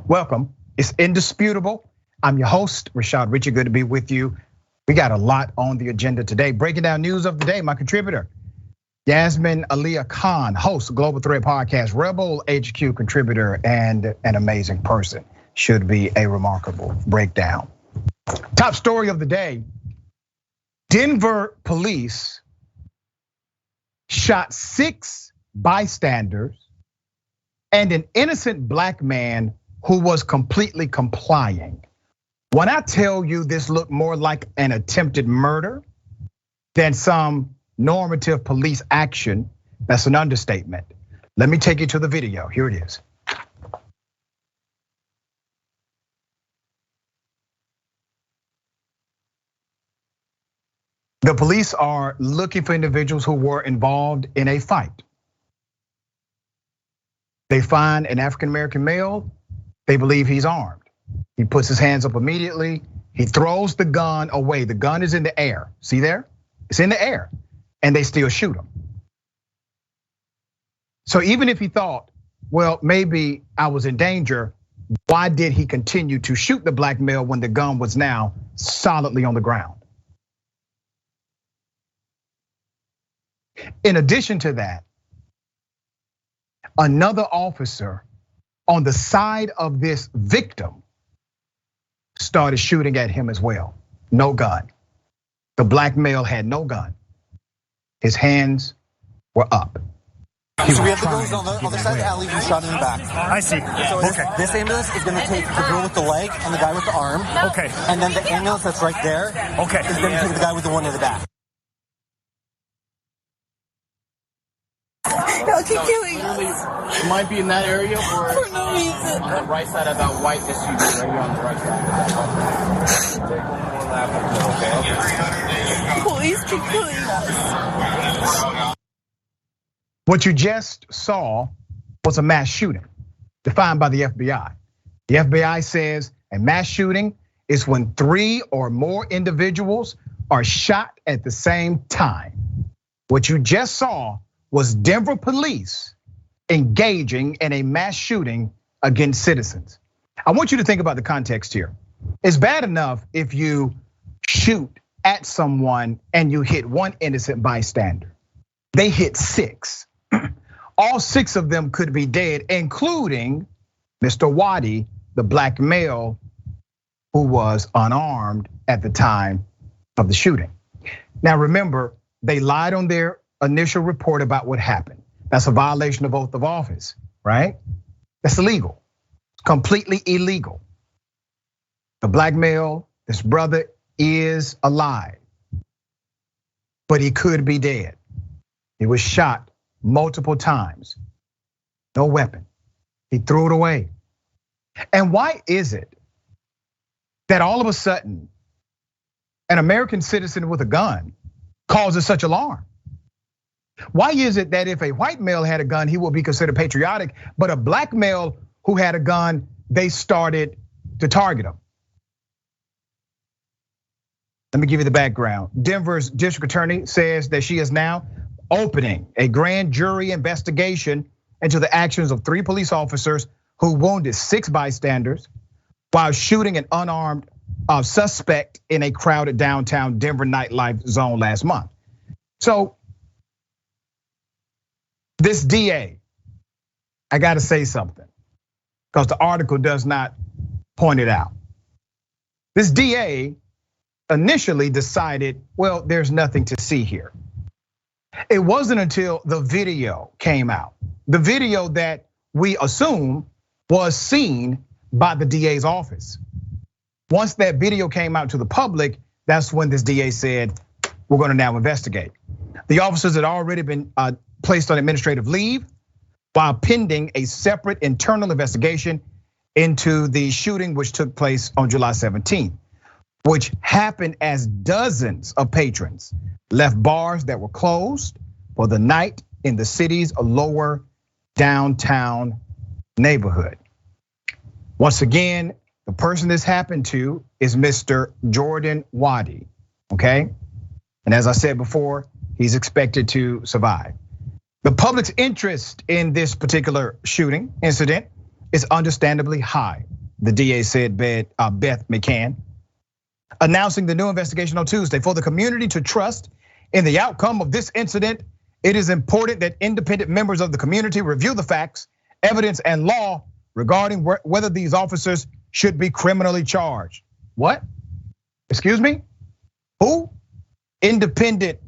Welcome. It's Indisputable. I'm your host, Richey. Good to be with you. We got a lot on the agenda today. Breaking down news of the day, my contributor, Yasmin Aliya Khan, host of Global Threat Podcast, Rebel HQ contributor, and an amazing person. Should be a remarkable breakdown. Top story of the day, Denver police shot 6 bystanders and an innocent black man who was completely complying. When I tell you this looked more like an attempted murder than some normative police action, that's an understatement. Let me take you to the video. Here it is. The police are looking for individuals who were involved in a fight. They find an African-American male, they believe he's armed. He puts his hands up immediately. He throws the gun away. The gun is in the air. See there? It's in the air. And they still shoot him. So even if he thought, well, maybe I was in danger, why did he continue to shoot the black male when the gun was now solidly on the ground? In addition to that, another officer on the side of this victim started shooting at him as well. No gun. The black male had no gun. His hands were up. So we have the girls on the other side of the alley who shot in the back. I see. So Okay. This ambulance is going to take the girl with the leg and the guy with the arm. Okay. And then the ambulance that's right there is going to take the guy with the one in the back. Y'all keep killing us. It might be in that area or For no reason. on the right side of that white SUV, right here on the right side. Take one more lap until, okay? Police keep killing us. What you just saw was a mass shooting defined by the FBI. The FBI says a mass shooting is when 3 or more individuals are shot at the same time. What you just saw was Denver police engaging in a mass shooting against citizens. I want you to think about the context here. It's bad enough if you shoot at someone and you hit one innocent bystander. They hit 6. All 6 of them could be dead, including Mr. Waddy, the black male who was unarmed at the time of the shooting. Now remember, they lied on their initial report about what happened. That's a violation of oath of office, right? That's illegal, completely illegal. The black male, this brother, is alive, but he could be dead. He was shot multiple times, no weapon. He threw it away. And why is it that all of a sudden an American citizen with a gun causes such alarm? Why is it that if a white male had a gun, he will be considered patriotic, but a black male who had a gun, they started to target him? Let me give you the background. Denver's district attorney says that she is now opening a grand jury investigation into the actions of 3 police officers who wounded 6 bystanders while shooting an unarmed suspect in a crowded downtown Denver nightlife zone last month. So this DA, I gotta say something, because the article does not point it out. This DA initially decided, well, there's nothing to see here. It wasn't until the video came out, the video that we assume was seen by the DA's office. Once that video came out to the public, that's when this DA said, we're gonna now investigate. The officers had already been placed on administrative leave while pending a separate internal investigation into the shooting which took place on July 17th, which happened as dozens of patrons left bars that were closed for the night in the city's lower downtown neighborhood. Once again, the person this happened to is Mr. Jordan Waddy, okay? And as I said before, he's expected to survive. The public's interest in this particular shooting incident is understandably high, the DA said, Beth McCann, announcing the new investigation on Tuesday. For the community to trust in the outcome of this incident, it is important that independent members of the community review the facts, evidence, and law regarding whether these officers should be criminally charged. What? Excuse me? Who? Independent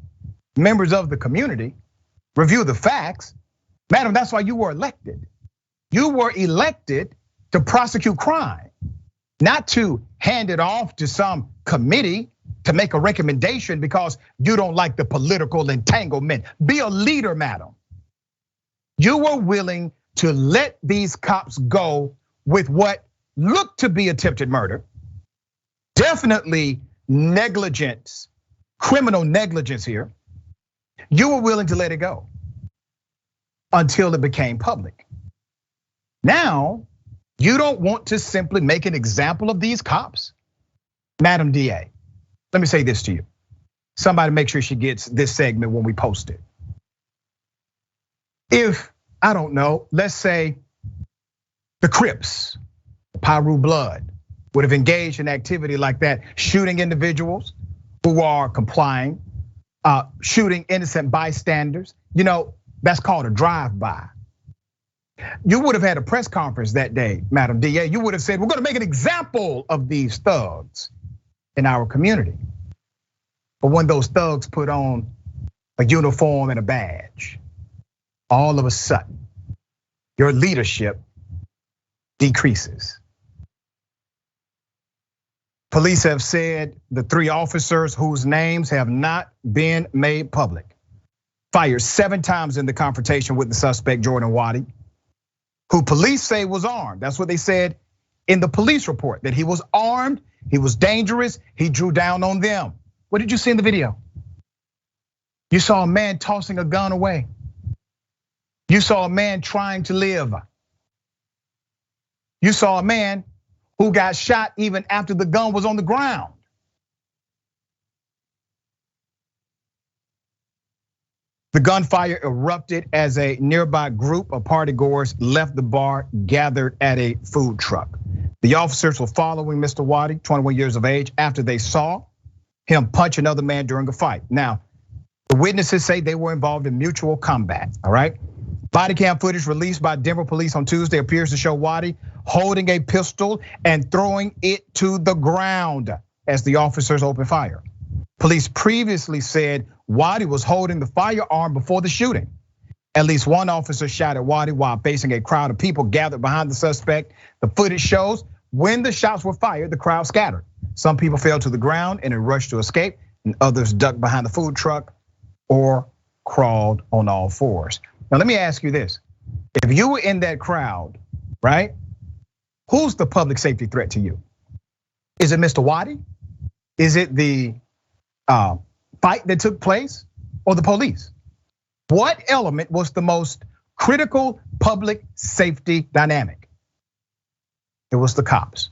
members of the community review the facts. Madam, that's why you were elected. You were elected to prosecute crime, not to hand it off to some committee to make a recommendation because you don't like the political entanglement. Be a leader, madam. You were willing to let these cops go with what looked to be attempted murder, definitely negligence, criminal negligence here. You were willing to let it go until it became public. Now, you don't want to simply make an example of these cops? Madam DA, let me say this to you. Somebody make sure she gets this segment when we post it. If, I don't know, let's say the Crips, the Piru Blood, would have engaged in activity like that, shooting individuals who are complying, shooting innocent bystanders, that's called a drive-by. You would have had a press conference that day, Madam DA. You would have said, we're gonna make an example of these thugs in our community. But when those thugs put on a uniform and a badge, all of a sudden, your leadership decreases. Police have said the 3 officers whose names have not been made public fired 7 times in the confrontation with the suspect, Jordan Waddy, who police say was armed. That's what they said in the police report, that he was armed, he was dangerous, he drew down on them. What did you see in the video? You saw a man tossing a gun away. You saw a man trying to live. You saw a man who got shot even after the gun was on the ground. The gunfire erupted as a nearby group of partygoers left the bar gathered at a food truck. The officers were following Mr. Waddy, 21 years of age, after they saw him punch another man during a fight. Now, the witnesses say they were involved in mutual combat, all right? Body cam footage released by Denver police on Tuesday appears to show Waddy holding a pistol and throwing it to the ground as the officers opened fire. Police previously said Waddy was holding the firearm before the shooting. At least one officer shot at Waddy while facing a crowd of people gathered behind the suspect. The footage shows when the shots were fired, the crowd scattered. Some people fell to the ground in a rush to escape, and others ducked behind the food truck or crawled on all fours. Now, let me ask you this. If you were in that crowd, right? Who's the public safety threat to you? Is it Mr. Waddy? Is it the fight that took place or the police? What element was the most critical public safety dynamic? It was the cops.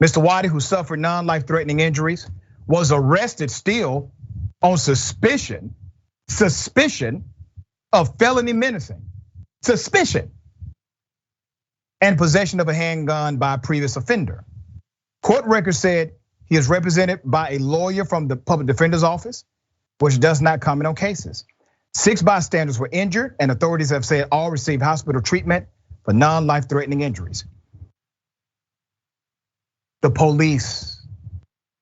Mr. Waddy, who suffered non-life-threatening injuries, was arrested still on suspicion of felony menacing, suspicion, and possession of a handgun by a previous offender. Court records said he is represented by a lawyer from the public defender's office, which does not comment on cases. 6 bystanders were injured, and authorities have said all received hospital treatment for non-life-threatening injuries. The police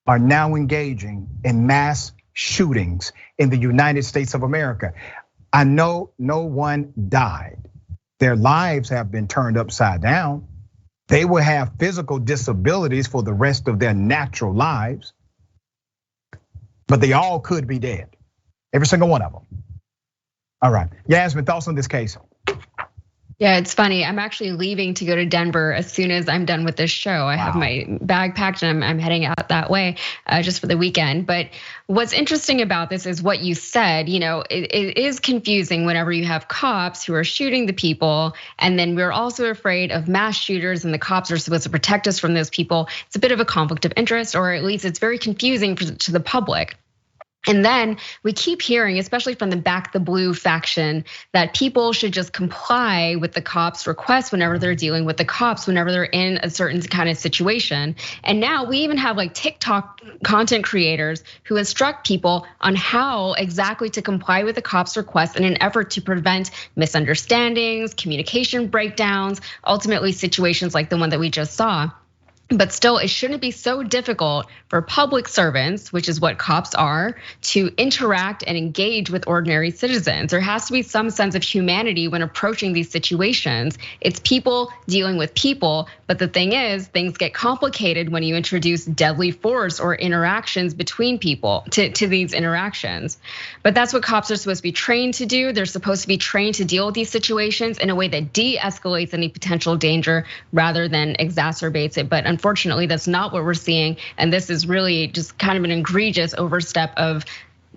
are now engaging in mass shootings in the United States of America. I know no one died. Their lives have been turned upside down. They will have physical disabilities for the rest of their natural lives, but they all could be dead. Every single one of them. All right, Yasmin, thoughts on this case? Yeah, it's funny. I'm actually leaving to go to Denver as soon as I'm done with this show. I have my bag packed and I'm heading out that way just for the weekend. But what's interesting about this is what you said. It is confusing whenever you have cops who are shooting the people, and then we're also afraid of mass shooters, and the cops are supposed to protect us from those people. It's a bit of a conflict of interest, or at least it's very confusing to the public. And then we keep hearing, especially from the Back the Blue faction, that people should just comply with the cops' requests whenever they're dealing with the cops, whenever they're in a certain kind of situation. And now we even have like TikTok content creators who instruct people on how exactly to comply with the cops' requests in an effort to prevent misunderstandings, communication breakdowns, ultimately situations like the one that we just saw. But still, it shouldn't be so difficult for public servants, which is what cops are, to interact and engage with ordinary citizens. There has to be some sense of humanity when approaching these situations. It's people dealing with people, but the thing is, things get complicated when you introduce deadly force or interactions between people to these interactions. But that's what cops are supposed to be trained to do. They're supposed to be trained to deal with these situations in a way that de-escalates any potential danger rather than exacerbates it. But unfortunately, that's not what we're seeing. And this is really just kind of an egregious overstep of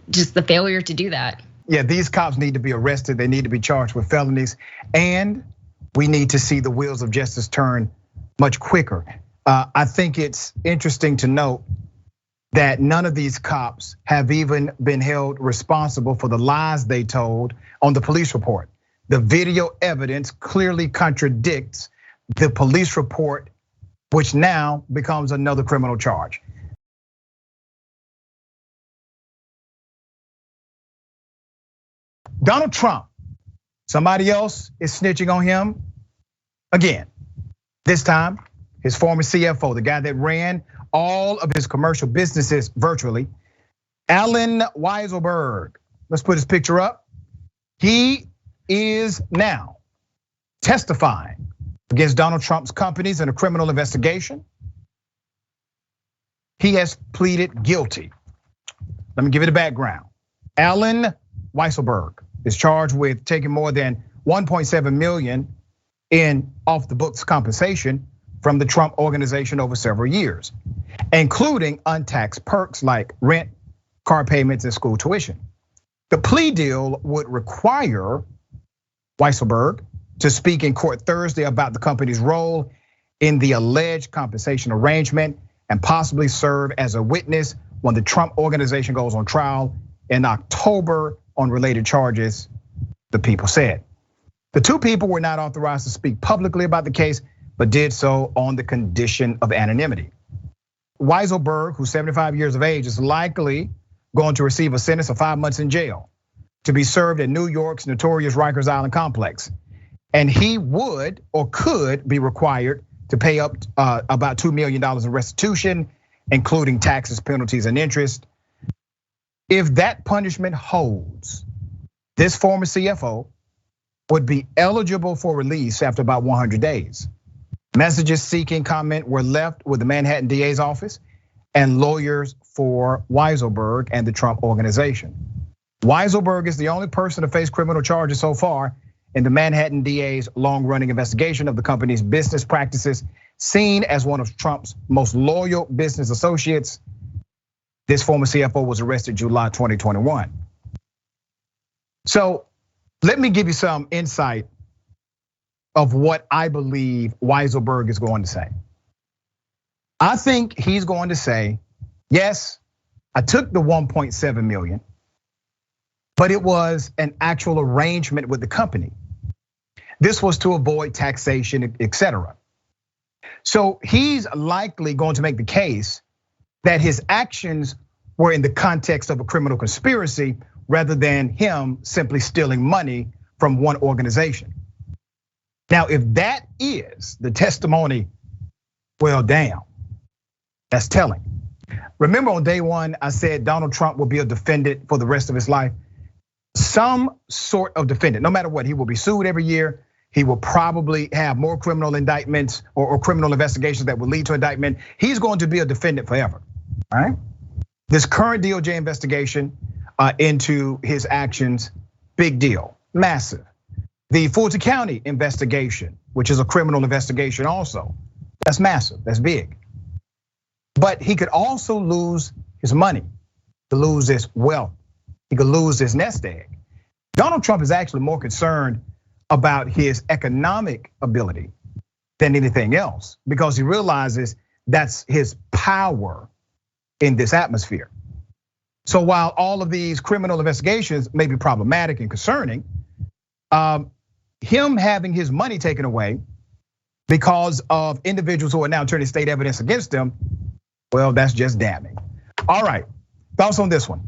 just the failure to do that. Yeah, these cops need to be arrested. They need to be charged with felonies. And we need to see the wheels of justice turn much quicker. I think it's interesting to note that none of these cops have even been held responsible for the lies they told on the police report. The video evidence clearly contradicts the police report, which now becomes another criminal charge. Donald Trump, somebody else is snitching on him again. This time, his former CFO, the guy that ran all of his commercial businesses virtually, Allen Weisselberg. Let's put his picture up. He is now testifying against Donald Trump's companies in a criminal investigation. He has pleaded guilty. Let me give you the background. Allen Weisselberg is charged with taking more than 1.7 million in off the books compensation from the Trump organization over several years, including untaxed perks like rent, car payments, and school tuition. The plea deal would require Weisselberg to speak in court Thursday about the company's role in the alleged compensation arrangement and possibly serve as a witness when the Trump organization goes on trial in October on related charges, the people said. The two people were not authorized to speak publicly about the case, but did so on the condition of anonymity. Weisselberg, who's 75 years of age, is likely going to receive a sentence of 5 months in jail to be served at New York's notorious Rikers Island complex. And he would or could be required to pay up about $2 million in restitution, including taxes, penalties, and interest. If that punishment holds, this former CFO would be eligible for release after about 100 days. Messages seeking comment were left with the Manhattan DA's office and lawyers for Weisselberg and the Trump organization. Weisselberg is the only person to face criminal charges so far in the Manhattan DA's long-running investigation of the company's business practices, seen as one of Trump's most loyal business associates. This former CFO was arrested July 2021. So let me give you some insight of what I believe Weisselberg is going to say. I think he's going to say, yes, I took the 1.7 million, but it was an actual arrangement with the company. This was to avoid taxation, etc. So he's likely going to make the case that his actions were in the context of a criminal conspiracy rather than him simply stealing money from one organization. Now, if that is the testimony, well, damn, that's telling. Remember on day one, I said Donald Trump will be a defendant for the rest of his life. Some sort of defendant, no matter what, he will be sued every year. He will probably have more criminal indictments or criminal investigations that will lead to indictment. He's going to be a defendant forever, all right? This current DOJ investigation into his actions, big deal, massive. The Fulton County investigation, which is a criminal investigation also, that's massive, that's big. But he could also lose his money, to lose his wealth. He could lose his nest egg. Donald Trump is actually more concerned about his economic ability than anything else, because he realizes that's his power in this atmosphere. So while all of these criminal investigations may be problematic and concerning, him having his money taken away because of individuals who are now turning state evidence against him, well, that's just damning. All right, thoughts on this one?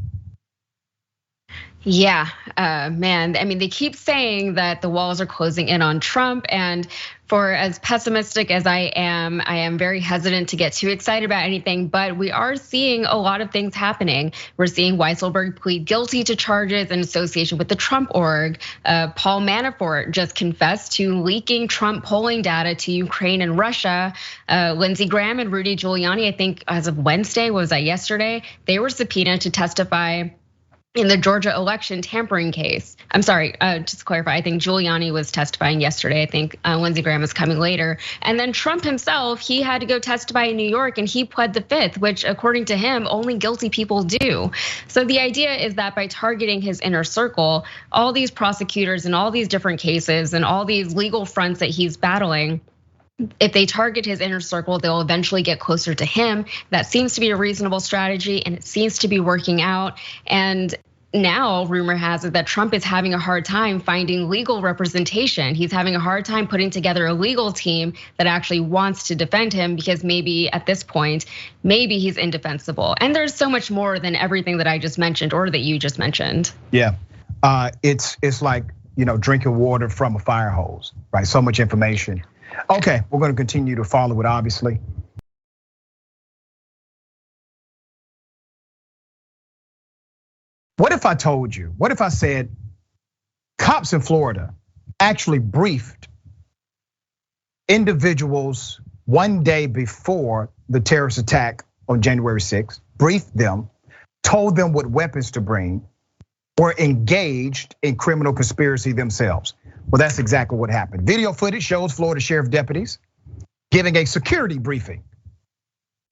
Yeah, man. I mean, they keep saying that the walls are closing in on Trump, and for as pessimistic as I am very hesitant to get too excited about anything, but we are seeing a lot of things happening. We're seeing Weisselberg plead guilty to charges in association with the Trump org. Paul Manafort just confessed to leaking Trump polling data to Ukraine and Russia. Lindsey Graham and Rudy Giuliani, I think as of Wednesday, was that yesterday? They were subpoenaed to testify in the Georgia election tampering case. I'm sorry, just to clarify, I think Giuliani was testifying yesterday. I think Lindsey Graham is coming later. And then Trump himself, he had to go testify in New York and he pled the fifth, which according to him, only guilty people do. So the idea is that by targeting his inner circle, all these prosecutors and all these different cases and all these legal fronts that he's battling, if they target his inner circle, they'll eventually get closer to him. That seems to be a reasonable strategy and it seems to be working out. And now rumor has it that Trump is having a hard time finding legal representation. He's having a hard time putting together a legal team that actually wants to defend him because maybe at this point, maybe he's indefensible. And there's so much more than everything that I just mentioned or that you just mentioned. Yeah, it's like, drinking water from a fire hose, right? So much information. Okay, we're gonna continue to follow it, obviously. What if I told you, what if I said cops in Florida actually briefed individuals one day before the terrorist attack on January 6th, briefed them, told them what weapons to bring, were engaged in criminal conspiracy themselves? Well, that's exactly what happened. Video footage shows Florida sheriff deputies giving a security briefing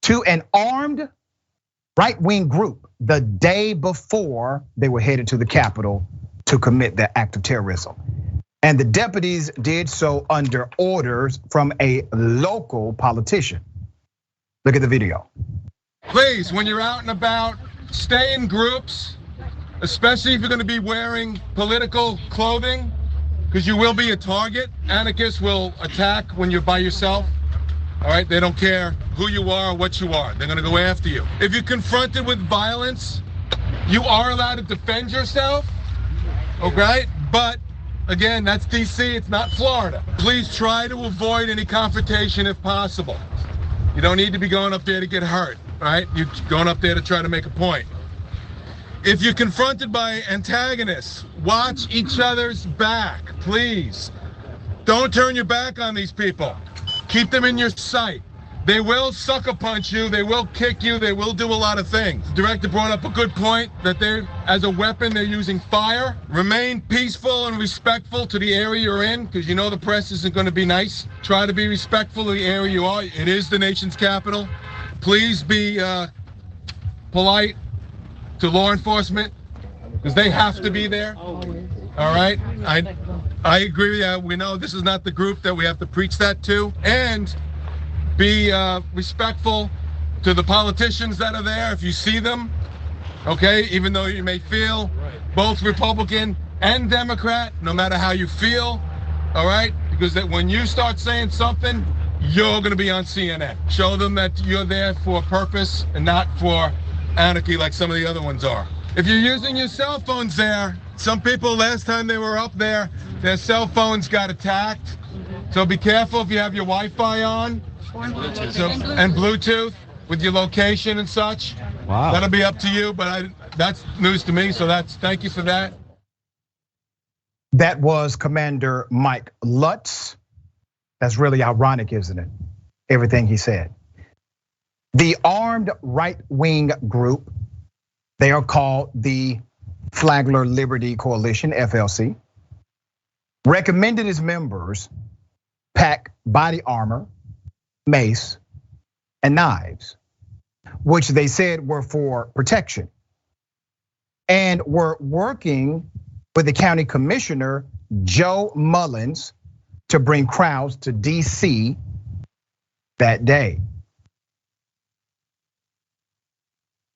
to an armed right-wing group the day before they were headed to the Capitol to commit that act of terrorism. And the deputies did so under orders from a local politician. Look at the video. Please, when you're out and about, stay in groups, especially if you're gonna be wearing political clothing, because you will be a target. Anarchists will attack when you're by yourself. All right, they don't care who you are or what you are. They're gonna go after you. If you're confronted with violence, you are allowed to defend yourself, okay? But again, that's DC, it's not Florida. Please try to avoid any confrontation if possible. You don't need to be going up there to get hurt, right? You're going up there to try to make a point. If you're confronted by antagonists, watch each other's back, please. Don't turn your back on these people. Keep them in your sight. They will sucker punch you, they will kick you, they will do a lot of things. The director brought up a good point that as a weapon, they're using fire. Remain peaceful and respectful to the area you're in, because the press isn't gonna be nice. Try to be respectful of the area you are. It is the nation's capital. Please be polite to law enforcement, because they have to be there. All right, I agree with you. We know this is not the group that we have to preach that to, and be respectful to the politicians that are there if you see them, okay? Even though you may feel both Republican and Democrat, no matter how you feel, all right? Because when you start saying something, you're gonna be on CNN. Show them that you're there for a purpose and not for anarchy like some of the other ones are. If you're using your cell phones there, some people last time they were up there, their cell phones got attacked. So be careful if you have your Wi-Fi on. And Bluetooth with your location and such. Wow. That'll be up to you, but that's news to me, so thank you for that. That was Commander Mike Lutz. That's really ironic, isn't it? Everything he said. The armed right-wing group, they are called the Flagler Liberty Coalition, FLC, recommended its members pack body armor, mace, and knives, which they said were for protection, and were working with the county commissioner, Joe Mullins, to bring crowds to DC that day.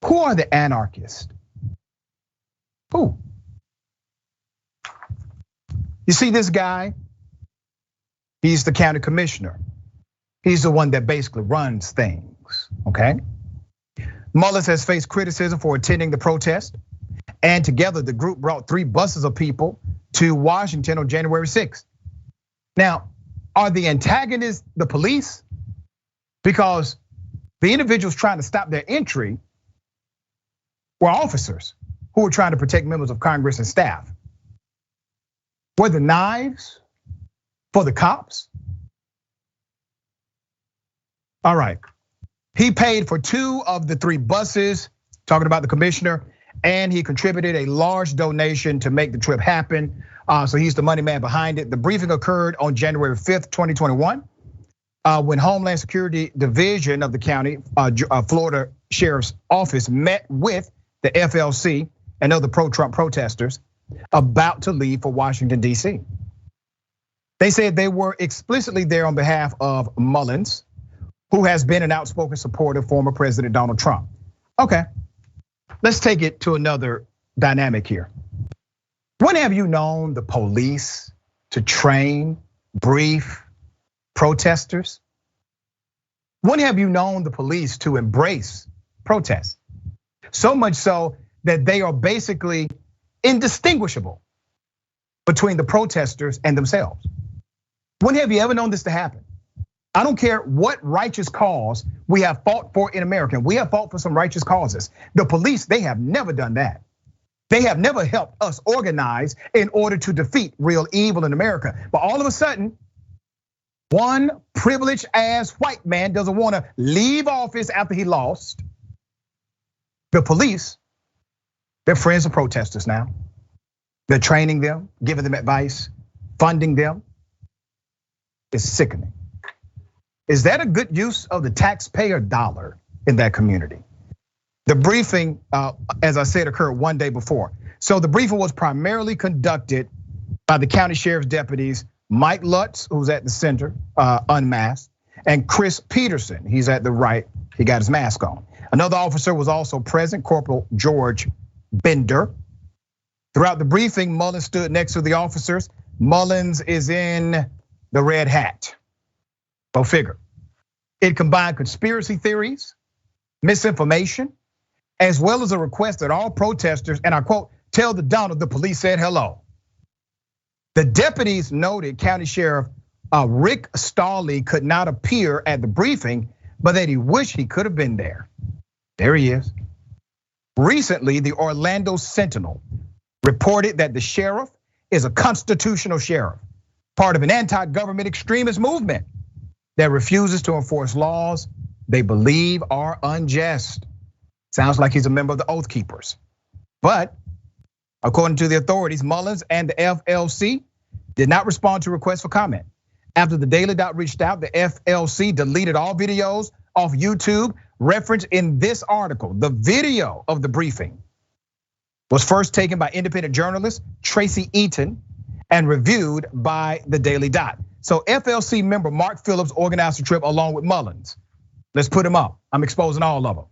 Who are the anarchists Who? You see this guy? He's the county commissioner. He's the one that basically runs things, okay? Mullins has faced criticism for attending the protest, and together the group brought 3 buses of people to Washington on January 6th. Now, are the antagonists the police? Because the individuals trying to stop their entry were officers who were trying to protect members of Congress and staff. Were the knives for the cops? All right, he paid for 2 of the 3 buses, talking about the commissioner, and he contributed a large donation to make the trip happen. So he's the money man behind it. The briefing occurred on January 5th, 2021, when Homeland Security Division of the county, Florida Sheriff's Office, met with the FLC and other pro-Trump protesters about to leave for Washington, D.C. They said they were explicitly there on behalf of Mullins, who has been an outspoken supporter of former President Donald Trump. Okay, let's take it to another dynamic here. When have you known the police to train, brief protesters? When have you known the police to embrace protests? So much so that they are basically indistinguishable between the protesters and themselves. When have you ever known this to happen? I don't care what righteous cause we have fought for in America. We have fought for some righteous causes. The police, they have never done that. They have never helped us organize in order to defeat real evil in America. But all of a sudden, one privileged ass white man doesn't want to leave office after he lost. The police, they're friends of protesters now. They're training them, giving them advice, funding them. It's sickening. Is that a good use of the taxpayer dollar in that community? The briefing, as I said, occurred one day before. So the briefing was primarily conducted by the county sheriff's deputies, Mike Lutz, who's at the center, unmasked, and Chris Peterson, he's at the right, he got his mask on. Another officer was also present, Corporal George Bender. Throughout the briefing, Mullins stood next to the officers. Mullins is in the red hat. Go figure. It combined conspiracy theories, misinformation, as well as a request that all protesters, and I quote, tell the Donald the police said hello. The deputies noted County Sheriff Rick Stawley could not appear at the briefing, but that he wished he could have been there. There he is. Recently, the Orlando Sentinel reported that the sheriff is a constitutional sheriff, part of an anti-government extremist movement that refuses to enforce laws they believe are unjust. Sounds like he's a member of the Oath Keepers. But according to the authorities, Mullins and the FLC did not respond to requests for comment. After the Daily Dot reached out, the FLC deleted all videos off YouTube referenced in this article. The video of the briefing was first taken by independent journalist Tracy Eaton and reviewed by the Daily Dot. So FLC member Mark Phillips organized the trip along with Mullins. Let's put him up. I'm exposing all of them.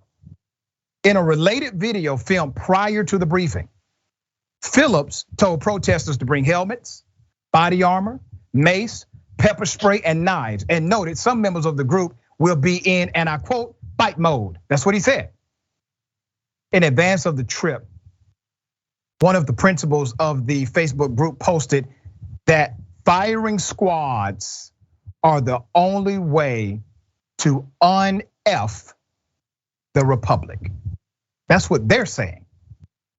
In a related video filmed prior to the briefing, Phillips told protesters to bring helmets, body armor, mace, pepper spray, and knives, and noted some members of the group will be in, and I quote, fight mode. That's what he said. In advance of the trip, one of the principals of the Facebook group posted that firing squads are the only way to un-F the Republic. That's what they're saying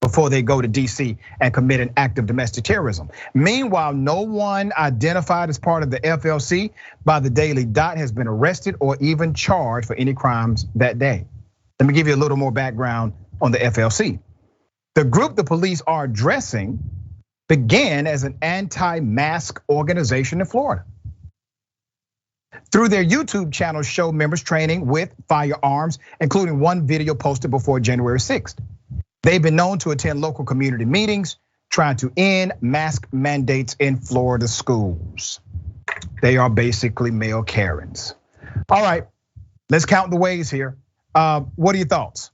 before they go to DC and commit an act of domestic terrorism. Meanwhile, no one identified as part of the FLC by the Daily Dot has been arrested or even charged for any crimes that day. Let me give you a little more background on the FLC. The group the police are addressing began as an anti-mask organization in Florida. Through their YouTube channel, show members training with firearms, including one video posted before January 6th. They've been known to attend local community meetings, trying to end mask mandates in Florida schools. They are basically male Karens. All right, let's count the ways here. What are your thoughts?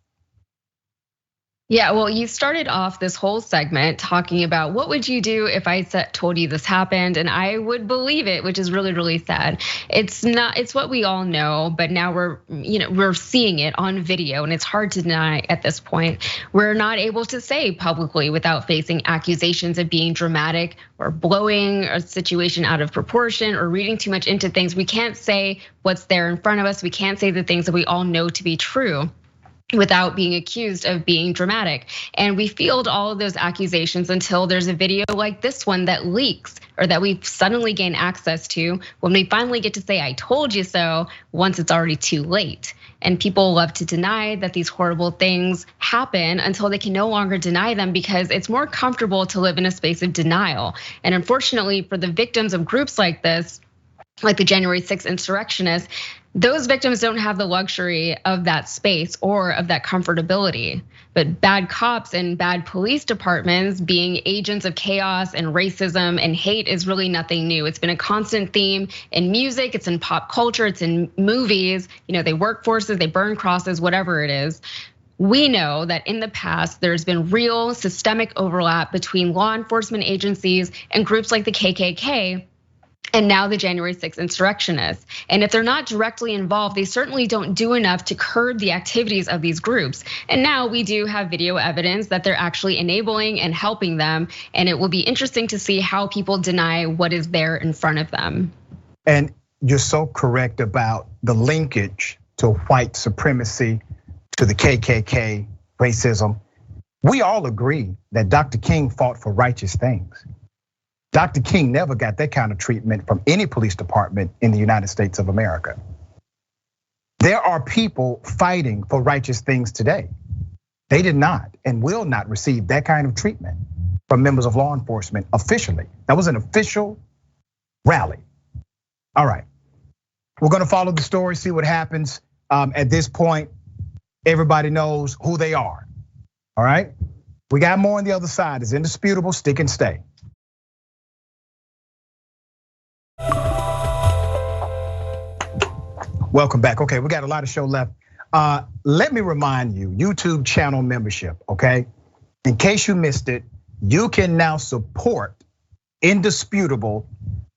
Yeah, well, you started off this whole segment talking about what would you do if I told you this happened, and I would believe it, which is really, really sad. It's what we all know, but now we're seeing it on video, and it's hard to deny at this point. We're not able to say publicly without facing accusations of being dramatic or blowing a situation out of proportion or reading too much into things. We can't say what's there in front of us. We can't say the things that we all know to be true without being accused of being dramatic. And we field all of those accusations until there's a video like this one that leaks or that we suddenly gain access to when we finally get to say, I told you so, once it's already too late. And people love to deny that these horrible things happen until they can no longer deny them because it's more comfortable to live in a space of denial. And unfortunately for the victims of groups like this, like the January 6th insurrectionists, those victims don't have the luxury of that space or of that comfortability. But bad cops and bad police departments being agents of chaos and racism and hate is really nothing new. It's been a constant theme in music, it's in pop culture, it's in movies. They work forces, they burn crosses, whatever it is. We know that in the past, there's been real systemic overlap between law enforcement agencies and groups like the KKK. And now the January 6th insurrectionists. And if they're not directly involved, they certainly don't do enough to curb the activities of these groups. And now we do have video evidence that they're actually enabling and helping them. And it will be interesting to see how people deny what is there in front of them. And you're so correct about the linkage to white supremacy, to the KKK, racism. We all agree that Dr. King fought for righteous things. Dr. King never got that kind of treatment from any police department in the United States of America. There are people fighting for righteous things today. They did not and will not receive that kind of treatment from members of law enforcement officially. That was an official rally. All right, we're gonna follow the story, see what happens. At this point, everybody knows who they are, all right? We got more on the other side. It's indisputable, stick and stay. Welcome back. Okay, we got a lot of show left. Let me remind you, YouTube channel membership, okay? In case you missed it, you can now support Indisputable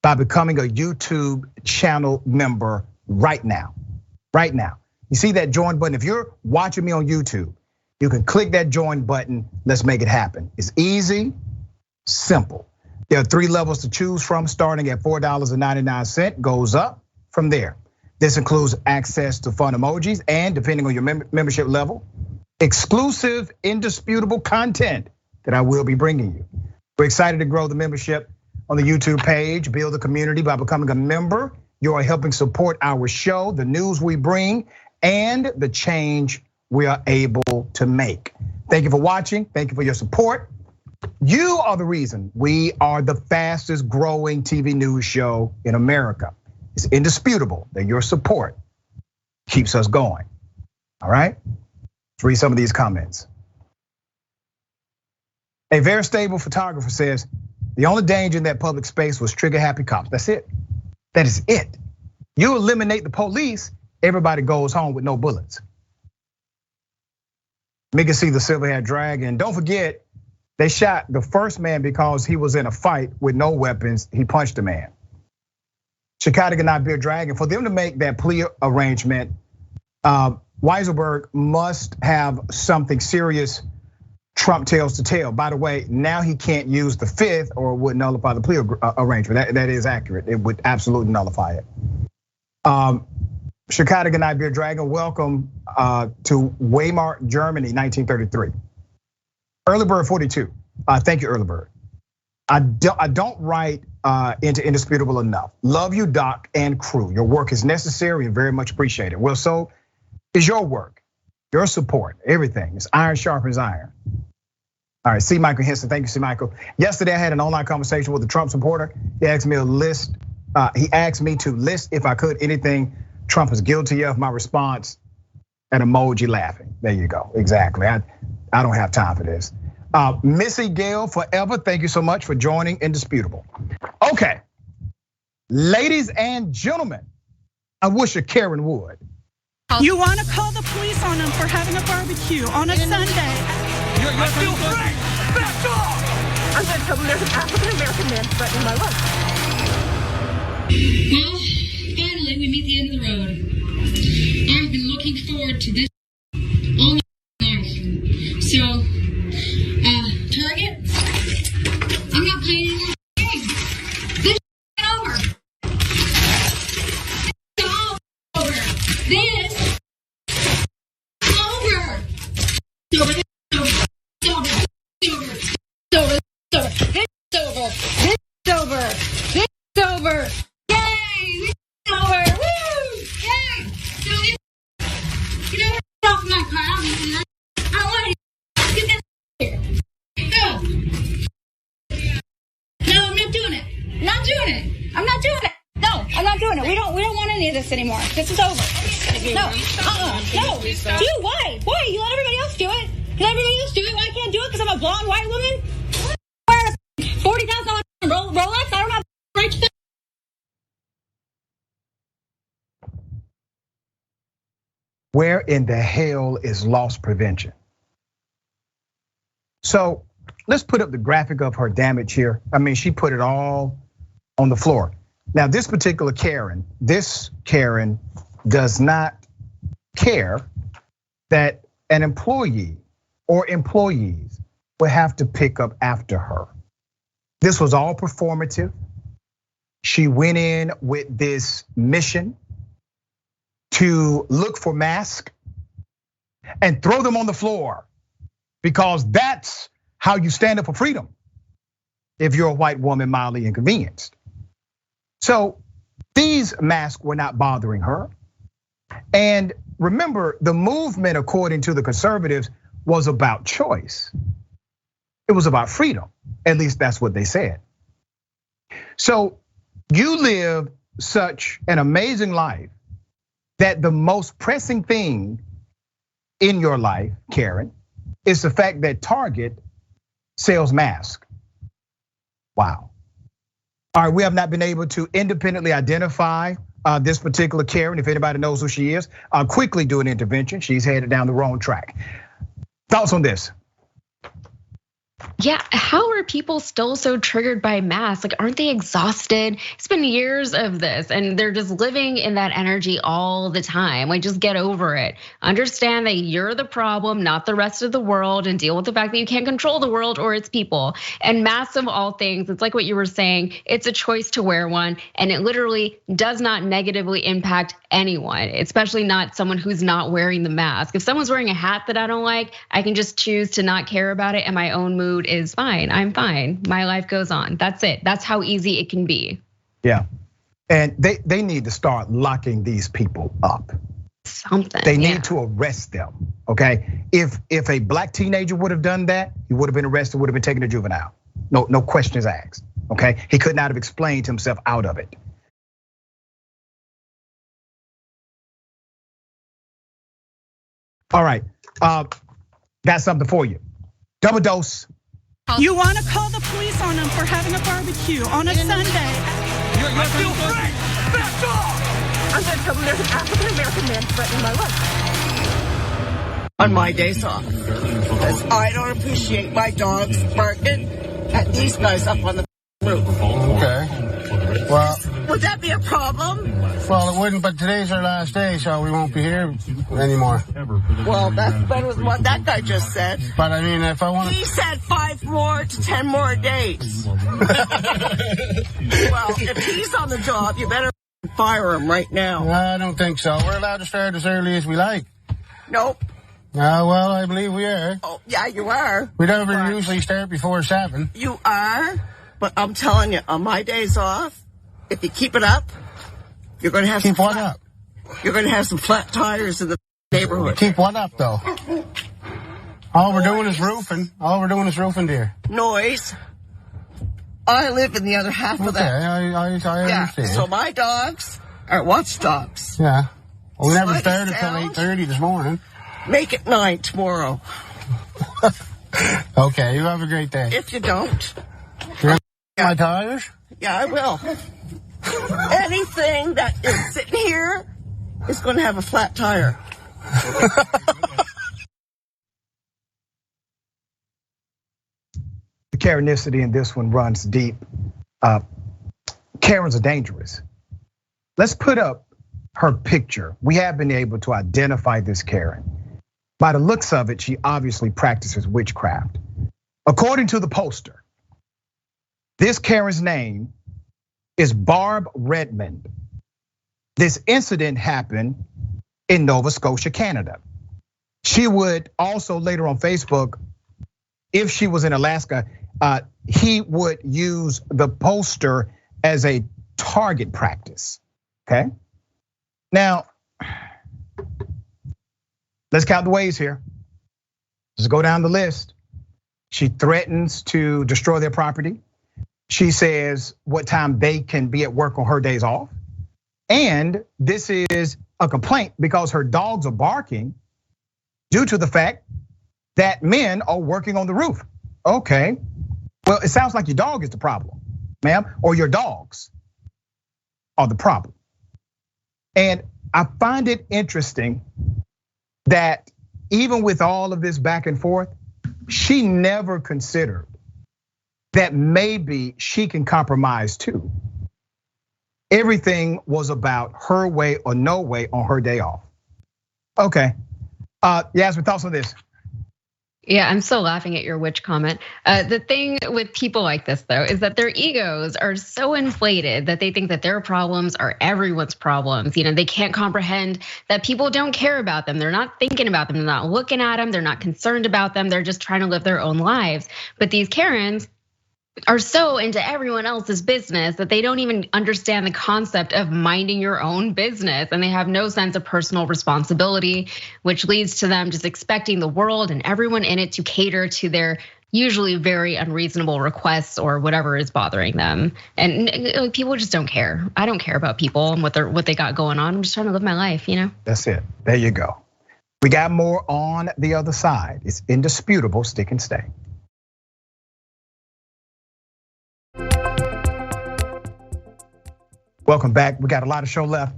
by becoming a YouTube channel member right now. Right now. You see that join button? If you're watching me on YouTube, you can click that join button. Let's make it happen. It's easy, simple. There are 3 levels to choose from, starting at $4.99, goes up from there. This includes access to fun emojis and, depending on your membership level, exclusive, indisputable content that I will be bringing you. We're excited to grow the membership on the YouTube page, build a community by becoming a member. You are helping support our show, the news we bring, and the change we are able to make. Thank you for watching. Thank you for your support. You are the reason we are the fastest growing TV news show in America. It's indisputable that your support keeps us going. All right, let's read some of these comments. A very stable photographer says, the only danger in that public space was trigger happy cops. That's it. That is it. You eliminate the police, everybody goes home with no bullets. We can see the silver-haired dragon. Don't forget, they shot the first man because he was in a fight with no weapons. He punched a man. Chicago cannot be a dragon. For them to make that plea arrangement, Weiselberg must have something serious Trump tales to tell. By the way, now he can't use the 5th or would nullify the plea arrangement. That is accurate. It would absolutely nullify it. Chicago cannot be a dragon. Welcome to Weimar, Germany, 1933. Early Bird 42. Thank you, Early Bird. I don't write into Indisputable enough. Love you, Doc and crew. Your work is necessary and very much appreciated. Well, so is your work, your support, everything. It's iron sharpens iron. All right, C. Michael Henson, thank you, C. Michael. Yesterday, I had an online conversation with a Trump supporter. He asked me to list if I could anything Trump is guilty of. My response, an emoji laughing. There you go, exactly. I don't have time for this. Missy Gale forever, thank you so much for joining Indisputable. Okay, ladies and gentlemen, I wish a Karen would. You want to call the police on them for having a barbecue on a Sunday? I feel free! Back off! I'm going to tell them there's an African-American man threatening my life. Well, finally, we meet the end of the road. I've been looking forward to this all my life. So, Target, I'm not playing any more games. This is over. It's all over. This is over. It's over. It's over. It's over. It's over. It's over. It's over. It's over. Yay! It's over. Woo! Yay! So you know what? Get off my car. I don't want to get that here. Go. No, I'm not doing it. I'm not doing it. I'm not doing it. No, I'm not doing it. We don't want any of this anymore. This is over. No. No. Do why? Why? You let everybody else do it. Let everybody else do it. Why I can't do it? Because I'm a blonde white woman? Wearing a $40,000 Rolex? I don't have right to. Where in the hell is loss prevention? So let's put up the graphic of her damage here. I mean, she put it all on the floor. Now, this particular Karen does not care that an employee or employees would have to pick up after her. This was all performative. She went in with this mission to look for masks and throw them on the floor, because that's how you stand up for freedom if you're a white woman mildly inconvenienced. So these masks were not bothering her. And remember, the movement, according to the conservatives, was about choice. It was about freedom. At least that's what they said. So you live such an amazing life that the most pressing thing in your life, Karen, is the fact that Target sells masks. Wow. All right, we have not been able to independently identify this particular Karen. If anybody knows who she is, quickly do an intervention. She's headed down the wrong track. Thoughts on this? Yeah, how are people still so triggered by masks? Like, aren't they exhausted? It's been years of this, and they're just living in that energy all the time. Like, just get over it. Understand that you're the problem, not the rest of the world, and deal with the fact that you can't control the world or its people. And masks of all things, it's like what you were saying, it's a choice to wear one, and it literally does not negatively impact anyone, especially not someone who's not wearing the mask. If someone's wearing a hat that I don't like, I can just choose to not care about it, and my own mood is fine. I'm fine. My life goes on. That's it. That's how easy it can be. Yeah. And they need to start locking these people up. Something. They need to arrest them. Okay. If a black teenager would have done that, he would have been arrested, would have been taken to juvenile. No questions asked. Okay. He could not have explained himself out of it. All right. Got something for you. Double dose. You want to call the police on them for having a barbecue on a Sunday. I feel free! Back off! I'm going to tell them there's an African-American man threatening my life. On my days off. Because I don't appreciate my dogs barking at these guys up on the roof. Okay. Well, would that be a problem? Well, it wouldn't, but today's our last day, so we won't be here anymore. Well, that's better than what that guy just said. But I mean, if I want He said 5 more to 10 more days. Well, if he's on the job, you better fire him right now. I don't think so. We're allowed to start as early as we like. Nope. Well, I believe we are. Oh, yeah, you are. We don't usually start before 7. You are, but I'm telling you, on my days off, if you keep it up, you're going to have keep what up? You're going to have some flat tires in the neighborhood. Keep what up, though? All we're doing is roofing. All we're doing is roofing, dear. Noise. I live in the other half of that. I understand. So my dogs are watchdogs. Yeah. Well, we never started till 8:30 this morning. Make it 9 tomorrow. Okay, you have a great day. If you don't. You're my tires? Yeah, I will. Anything that is sitting here is going to have a flat tire. Karenicity in this one runs deep. Karens are dangerous. Let's put up her picture. We have been able to identify this Karen. By the looks of it, she obviously practices witchcraft. According to the poster, this Karen's name is Barb Redmond. This incident happened in Nova Scotia, Canada. She would also later on Facebook, if she was in Alaska, he would use the poster as a target practice, okay? Now, let's count the ways here. Let's go down the list. She threatens to destroy their property. She says what time they can be at work on her days off. And this is a complaint because her dogs are barking due to the fact that men are working on the roof. Okay, well, it sounds like your dog is the problem, ma'am, or your dogs are the problem. And I find it interesting that even with all of this back and forth, she never considered that maybe she can compromise too. Everything was about her way or no way on her day off. Okay, Yasmin, thoughts on this? Yeah, I'm still laughing at your witch comment. The thing with people like this, though, is that their egos are so inflated that they think that their problems are everyone's problems. They can't comprehend that people don't care about them. They're not thinking about them. They're not looking at them. They're not concerned about them. They're just trying to live their own lives. But these Karens are so into everyone else's business that they don't even understand the concept of minding your own business, and they have no sense of personal responsibility, which leads to them just expecting the world and everyone in it to cater to their usually very unreasonable requests or whatever is bothering them. And people just don't care. I don't care about people and what they got going on. I'm just trying to live my life, That's it. There you go. We got more on the other side. It's indisputable. Stick and stay. Welcome back. We got a lot of show left.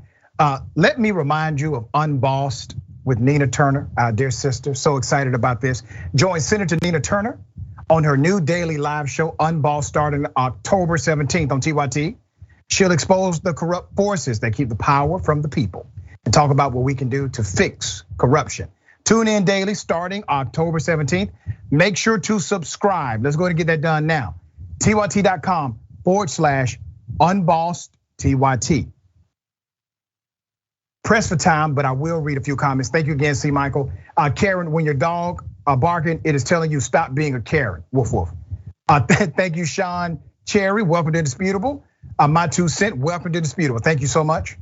Let me remind you of Unbossed with Nina Turner, our dear sister. So excited about this. Join Senator Nina Turner on her new daily live show, Unbossed, starting October 17th on TYT. She'll expose the corrupt forces that keep the power from the people and talk about what we can do to fix corruption. Tune in daily starting October 17th. Make sure to subscribe. Let's go ahead and get that done now. TYT.com/Unbossed. TYT. Press for time, but I will read a few comments. Thank you again, C. Michael. Karen, when your dog are barking, it is telling you stop being a Karen. Woof woof. Thank you, Sean Cherry. Welcome to Indisputable. My 2 cents. Welcome to Indisputable. Thank you so much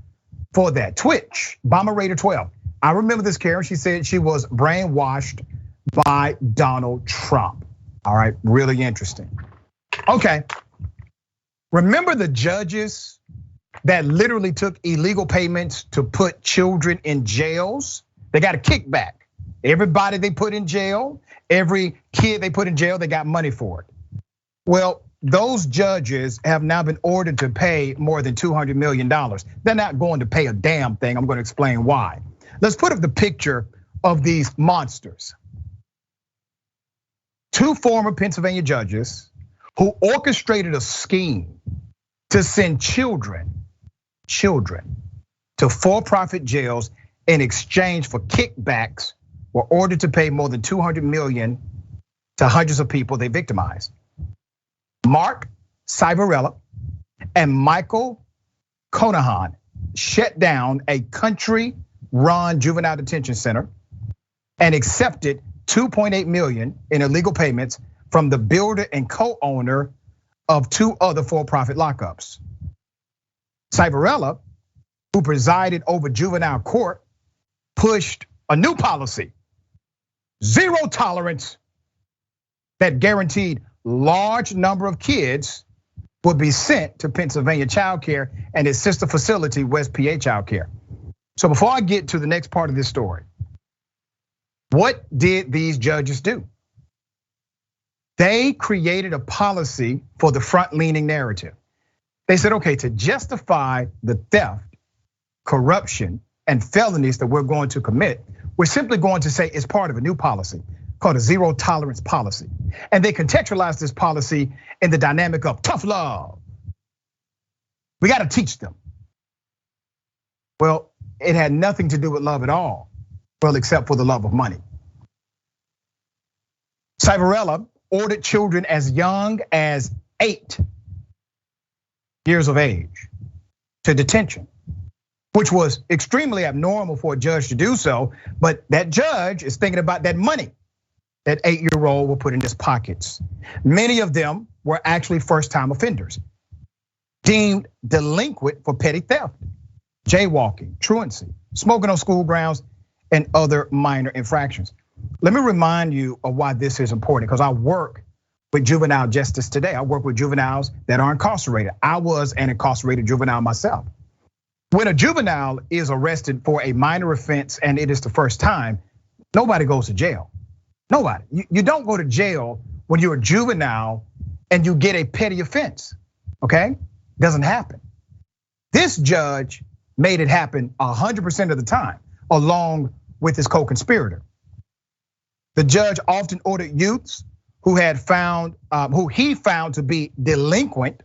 for that. Twitch, Bomber Raider 12. I remember this Karen. She said she was brainwashed by Donald Trump. All right, really interesting. Okay. Remember the judges that literally took illegal payments to put children in jails? They got a kickback. Everybody they put in jail, every kid they put in jail, they got money for it. Well, those judges have now been ordered to pay more than $200 million. They're not going to pay a damn thing. I'm going to explain why. Let's put up the picture of these monsters. 2 former Pennsylvania judges who orchestrated a scheme to send children to for-profit jails in exchange for kickbacks were ordered to pay more than $200 million to hundreds of people they victimized. Mark Civarella and Michael Conahan shut down a country-run juvenile detention center and accepted $2.8 million in illegal payments from the builder and co-owner of 2 other for-profit lockups. Civarella, who presided over juvenile court, pushed a new policy, zero tolerance, that guaranteed large number of kids would be sent to Pennsylvania Child Care and its sister facility, West PA Child Care. So before I get to the next part of this story, what did these judges do? They created a policy for the front-leaning narrative. They said, okay, to justify the theft, corruption, and felonies that we're going to commit, we're simply going to say it's part of a new policy. called a zero tolerance policy. And they contextualized this policy in the dynamic of tough love. We got to teach them. Well, it had nothing to do with love at all, well, except for the love of money. Civarella ordered children as young as 8 years of age to detention, which was extremely abnormal for a judge to do so. But that judge is thinking about that money that 8-year-old will put in his pockets. Many of them were actually first-time offenders, deemed delinquent for petty theft, jaywalking, truancy, smoking on school grounds, and other minor infractions. Let me remind you of why this is important, because I work with juvenile justice today. I work with juveniles that are incarcerated. I was an incarcerated juvenile myself. When a juvenile is arrested for a minor offense and it is the first time, nobody goes to jail. Nobody. You don't go to jail when you're a juvenile and you get a petty offense, okay? Doesn't happen. This judge made it happen 100% of the time, along with his co-conspirator. The judge often ordered youths who he found to be delinquent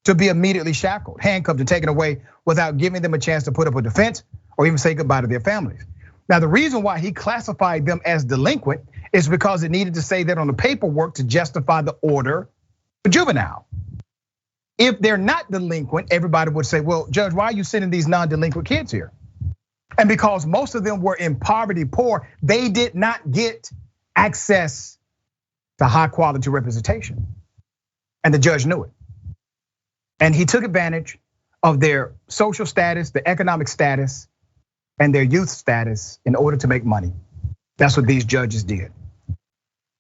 to be immediately shackled, handcuffed, and taken away without giving them a chance to put up a defense or even say goodbye to their families. Now, the reason why he classified them as delinquent is because it needed to say that on the paperwork to justify the order for juvenile. If they're not delinquent, everybody would say, well, Judge, why are you sending these non-delinquent kids here? And because most of them were in poverty poor, they did not get access to high quality representation. And the judge knew it. And he took advantage of their social status, their economic status, and their youth status in order to make money. That's what these judges did.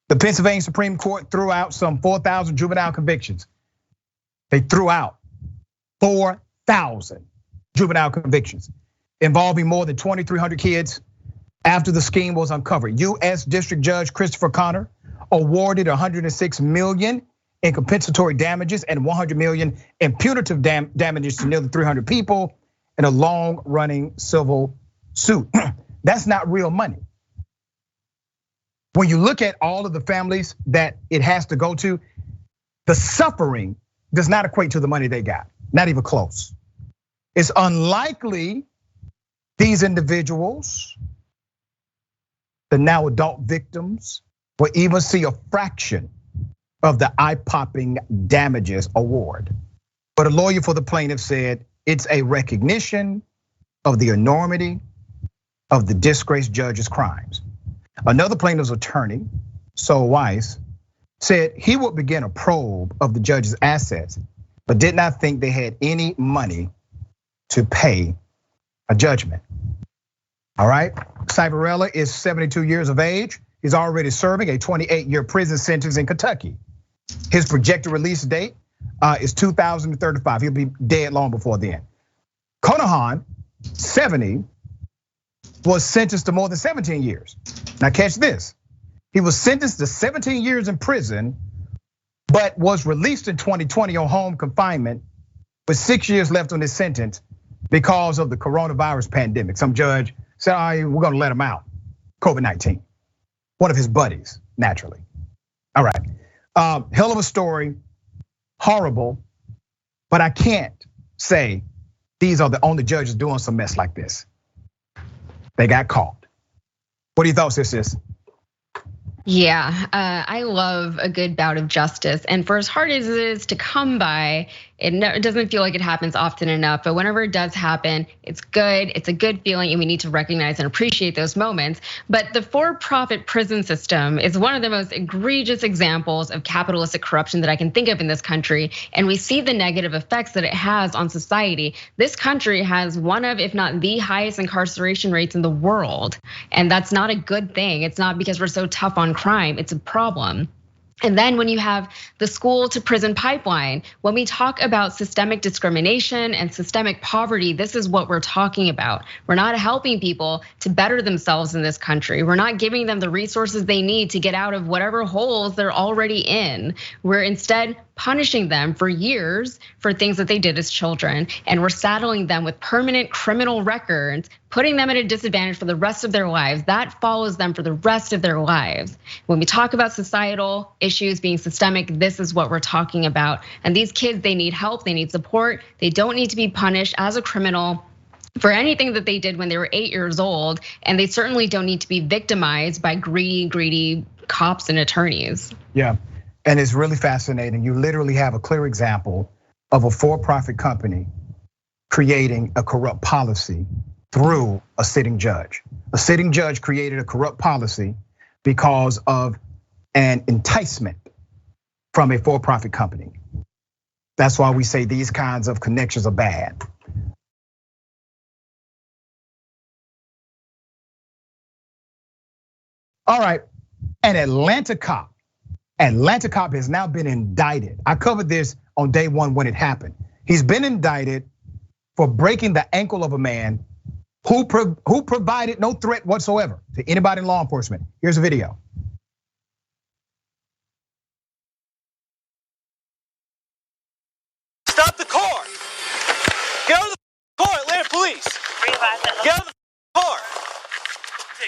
The Pennsylvania Supreme Court threw out some 4,000 juvenile convictions. They threw out 4,000 juvenile convictions involving more than 2,300 kids after the scheme was uncovered. US District Judge Christopher Connor awarded 106 million in compensatory damages and 100 million in punitive damages to nearly 300 people in a long-running civil suit. That's not real money. When you look at all of the families that it has to go to, the suffering does not equate to the money they got, not even close. It's unlikely these individuals, the now adult victims, will even see a fraction of the eye-popping damages award. But a lawyer for the plaintiff said it's a recognition of the enormity of the disgraced judge's crimes. Another plaintiff's attorney, Sol Weiss, said he would begin a probe of the judge's assets, but did not think they had any money to pay a judgment. All right, Civarella is 72 years of age. He's already serving a 28-year prison sentence in Kentucky. His projected release date is 2035. He'll be dead long before then. Conahan, 70, was sentenced to more than 17 years. Now catch this. He was sentenced to 17 years in prison, but was released in 2020 on home confinement with 6 years left on his sentence because of the coronavirus pandemic. Some judge said, all right, we're gonna let him out, COVID-19. One of his buddies, naturally. All right, hell of a story, horrible, but I can't say these are the only judges doing some mess like this. They got caught. What are your thoughts, sis? Yeah, I love a good bout of justice. And for as hard as it is to come by, it doesn't feel like it happens often enough. But whenever it does happen, it's good. It's a good feeling, and we need to recognize and appreciate those moments. But the for-profit prison system is one of the most egregious examples of capitalistic corruption that I can think of in this country. And we see the negative effects that it has on society. This country has one of, if not the highest incarceration rates in the world. And that's not a good thing. It's not because we're so tough on crime, it's a problem. And then when you have the school to prison pipeline, when we talk about systemic discrimination and systemic poverty, this is what we're talking about. We're not helping people to better themselves in this country. We're not giving them the resources they need to get out of whatever holes they're already in. We're instead punishing them for years for things that they did as children. And we're saddling them with permanent criminal records, putting them at a disadvantage for the rest of their lives. That follows them for the rest of their lives. When we talk about societal issues being systemic, this is what we're talking about. And these kids, they need help, they need support. They don't need to be punished as a criminal for anything that they did when they were 8 years old. And they certainly don't need to be victimized by greedy cops and attorneys. Yeah. And it's really fascinating. You literally have a clear example of a for-profit company creating a corrupt policy through a sitting judge. A sitting judge created a corrupt policy because of an enticement from a for-profit company. That's why we say these kinds of connections are bad. All right, an Atlanta cop has now been indicted. I covered this on day one when it happened. He's been indicted for breaking the ankle of a man who provided no threat whatsoever to anybody in law enforcement. Here's a video. Stop the car! Get out of the car, Atlanta Police! Get out of the car!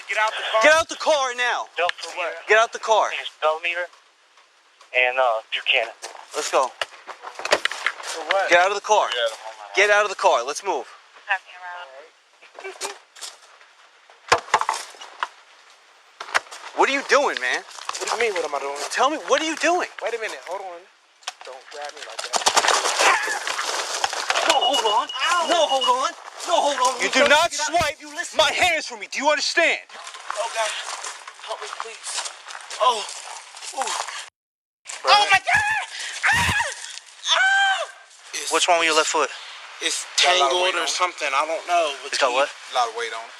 Get out the car. Get out the car now. For what? Get out the car. Speedometer and Buchanan. Let's go. For what? Get out of the car. Get out of the car. Let's move. What are you doing, man? What do you mean, what am I doing? Tell me, what are you doing? Wait a minute, hold on. Don't grab me like that. No, hold on. Ow. No, hold on. No, hold on. You do not swipe my hands from me. Do you understand? Oh, God. Help me, please. Oh. Ooh. Oh, my God. What's wrong with your left foot? It's tangled or something. I don't know. It's got what? A lot of weight on it.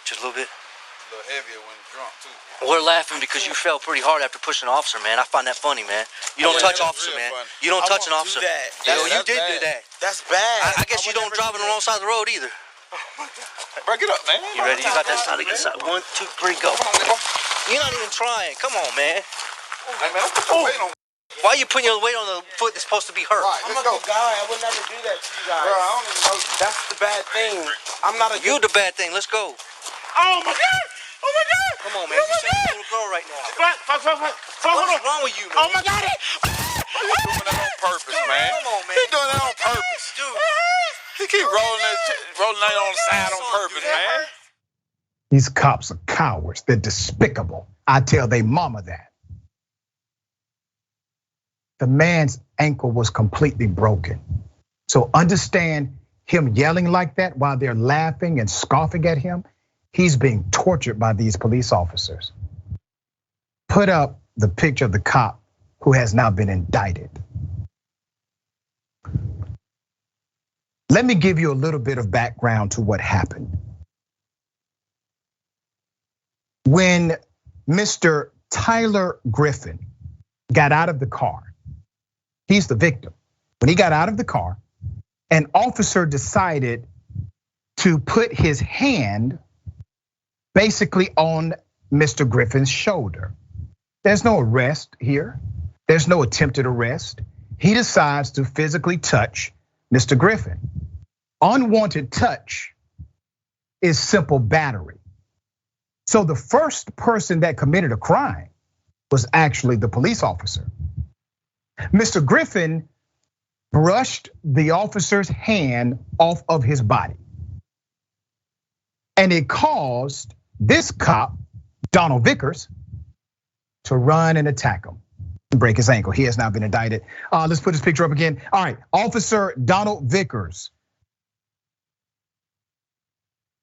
Just a little bit. A little heavier when drunk, too. We're laughing because you fell pretty hard after pushing an officer, man. I find that funny, man. You don't touch officer, man. Funny. You don't touch an officer. You did do that. That's bad. I guess you don't drive on the wrong side of the road either. Oh my God. Break it up, man. You ready? You got that side. I got that side. 1, 2, 3, go. You're not even trying. Come on, man. Hey, man, don't put your weight on. Why are you putting your weight on the foot that's supposed to be hurt? Right, I'm a good guy. I would never do that to you guys. Bro, I don't even know. That's the bad thing. I'm not a. You the bad thing. Let's go. Oh my God. Oh my God! Come on, man. You're saying a little girl right now. What's wrong with you, man? Oh my God! He's doing that on purpose, man. Come on, man. He's doing that on purpose, dude. He keep rolling that on the side on purpose, man. These cops are cowards. They're despicable. I tell they mama that. The man's ankle was completely broken. So understand him yelling like that while they're laughing and scoffing at him. He's being tortured by these police officers. Put up the picture of the cop who has now been indicted. Let me give you a little bit of background to what happened. When Mr. Tyler Griffin got out of the car, he's the victim. When he got out of the car, an officer decided to put his hand basically on Mr. Griffin's shoulder. There's no arrest here. There's no attempted arrest. He decides to physically touch Mr. Griffin. Unwanted touch is simple battery. So the first person that committed a crime was actually the police officer. Mr. Griffin brushed the officer's hand off of his body. And it caused this cop, Donald Vickers, to run and attack him and break his ankle. He has now been indicted. Let's put his picture up again. All right, Officer Donald Vickers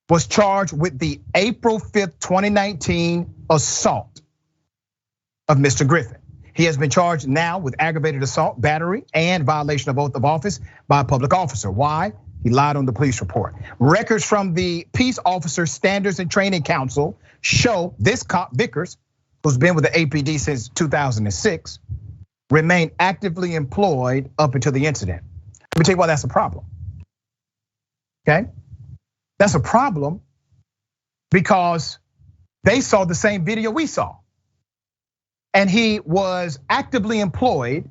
was charged with the April 5th, 2019 assault of Mr. Griffin. He has been charged now with aggravated assault, battery, and violation of oath of office by a public officer. Why? He lied on the police report. Records from the Peace Officer Standards and Training Council show this cop, Vickers, who's been with the APD since 2006, remained actively employed up until the incident. Let me tell you why that's a problem. Okay? That's a problem because they saw the same video we saw. And he was actively employed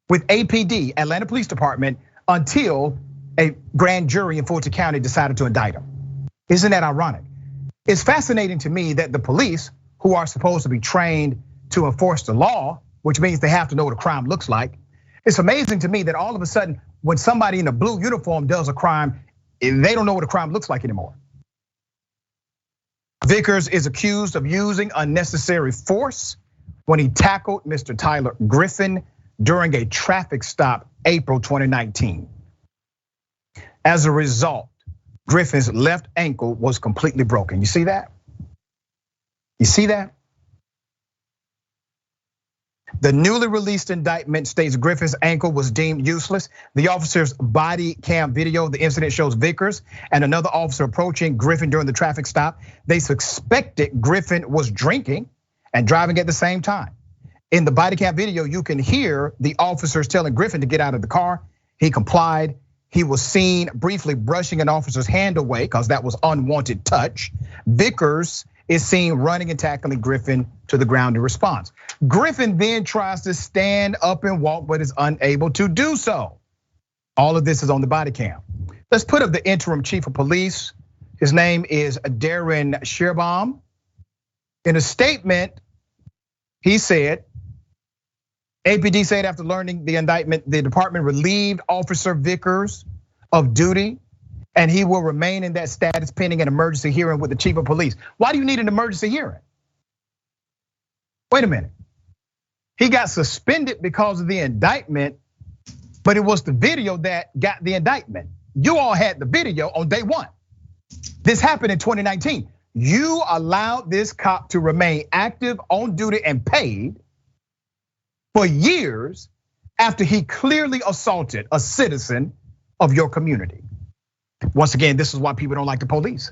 with APD, Atlanta Police Department, until a grand jury in Fulton County decided to indict him. Isn't that ironic? It's fascinating to me that the police, who are supposed to be trained to enforce the law, which means they have to know what a crime looks like. It's amazing to me that all of a sudden, when somebody in a blue uniform does a crime, they don't know what a crime looks like anymore. Vickers is accused of using unnecessary force when he tackled Mr. Tyler Griffin during a traffic stop April 2019. As a result, Griffin's left ankle was completely broken. You see that? You see that? The newly released indictment states Griffin's ankle was deemed useless. The officer's body cam video of the incident shows Vickers and another officer approaching Griffin during the traffic stop. They suspected Griffin was drinking and driving at the same time. In the body cam video, you can hear the officers telling Griffin to get out of the car. He complied. He was seen briefly brushing an officer's hand away because that was unwanted touch. Vickers is seen running and tackling Griffin to the ground in response. Griffin then tries to stand up and walk, but is unable to do so. All of this is on the body cam. Let's put up the interim chief of police. His name is Darren Shearbaum. In a statement, he said, APD said after learning the indictment, the department relieved Officer Vickers of duty, and he will remain in that status pending an emergency hearing with the chief of police. Why do you need an emergency hearing? Wait a minute. He got suspended because of the indictment, but it was the video that got the indictment. You all had the video on day one. This happened in 2019. You allowed this cop to remain active, on duty, and paid for years after he clearly assaulted a citizen of your community. Once again, this is why people don't like the police.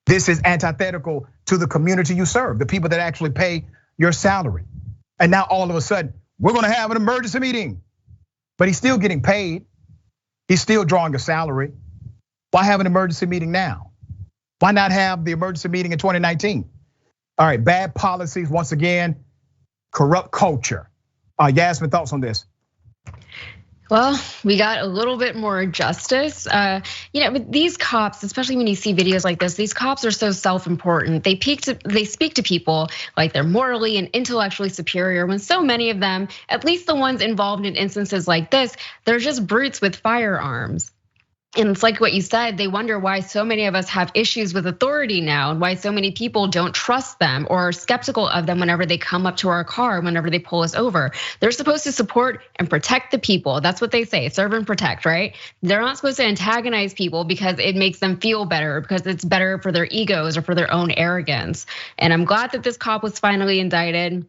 This is antithetical to the community you serve, the people that actually pay your salary. And now all of a sudden, we're gonna have an emergency meeting. But he's still getting paid. He's still drawing a salary. Why have an emergency meeting now? Why not have the emergency meeting in 2019? All right, bad policies, once again, corrupt culture. Yasmin, thoughts on this? Well, we got a little bit more justice. With these cops, especially when you see videos like this, these cops are so self-important. They speak to people like they're morally and intellectually superior, when so many of them, at least the ones involved in instances like this, they're just brutes with firearms. And it's like what you said, they wonder why so many of us have issues with authority now, and why so many people don't trust them or are skeptical of them whenever they come up to our car, whenever they pull us over. They're supposed to support and protect the people. That's what they say, serve and protect, right? They're not supposed to antagonize people because it makes them feel better, because it's better for their egos or for their own arrogance. And I'm glad that this cop was finally indicted.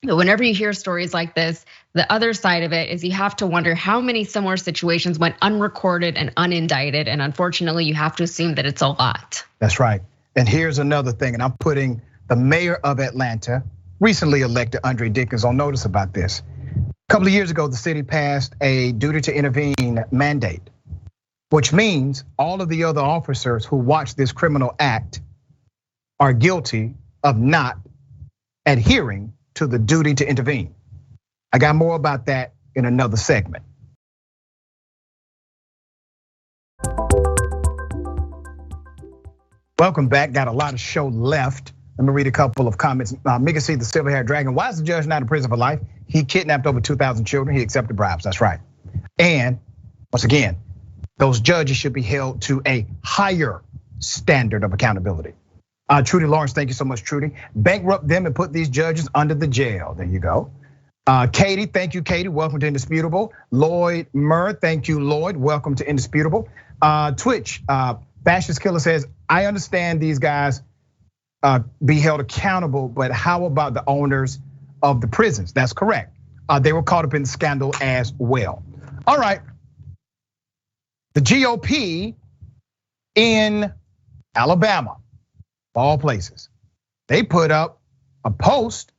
But whenever you hear stories like this, the other side of it is you have to wonder how many similar situations went unrecorded and unindicted. And unfortunately, you have to assume that it's a lot. That's right. And here's another thing, and I'm putting the mayor of Atlanta, recently elected Andre Dickens, on notice about this. A couple of years ago, the city passed a duty to intervene mandate, which means all of the other officers who watched this criminal act are guilty of not adhering to the duty to intervene. I got more about that in another segment. Welcome back, got a lot of show left. Let me read a couple of comments. Mika C, the silver-haired dragon. Why is the judge not in prison for life? He kidnapped over 2,000 children, he accepted bribes, that's right. And once again, those judges should be held to a higher standard of accountability. Trudy Lawrence, thank you so much, Trudy. Bankrupt them and put these judges under the jail. There you go. Katie, thank you, Katie. Welcome to Indisputable. Lloyd Murr, thank you, Lloyd. Welcome to Indisputable. Twitch, Fascist Killer says, I understand these guys be held accountable, but how about the owners of the prisons? That's correct. They were caught up in the scandal as well. All right. The GOP in Alabama, of all places, they put up a post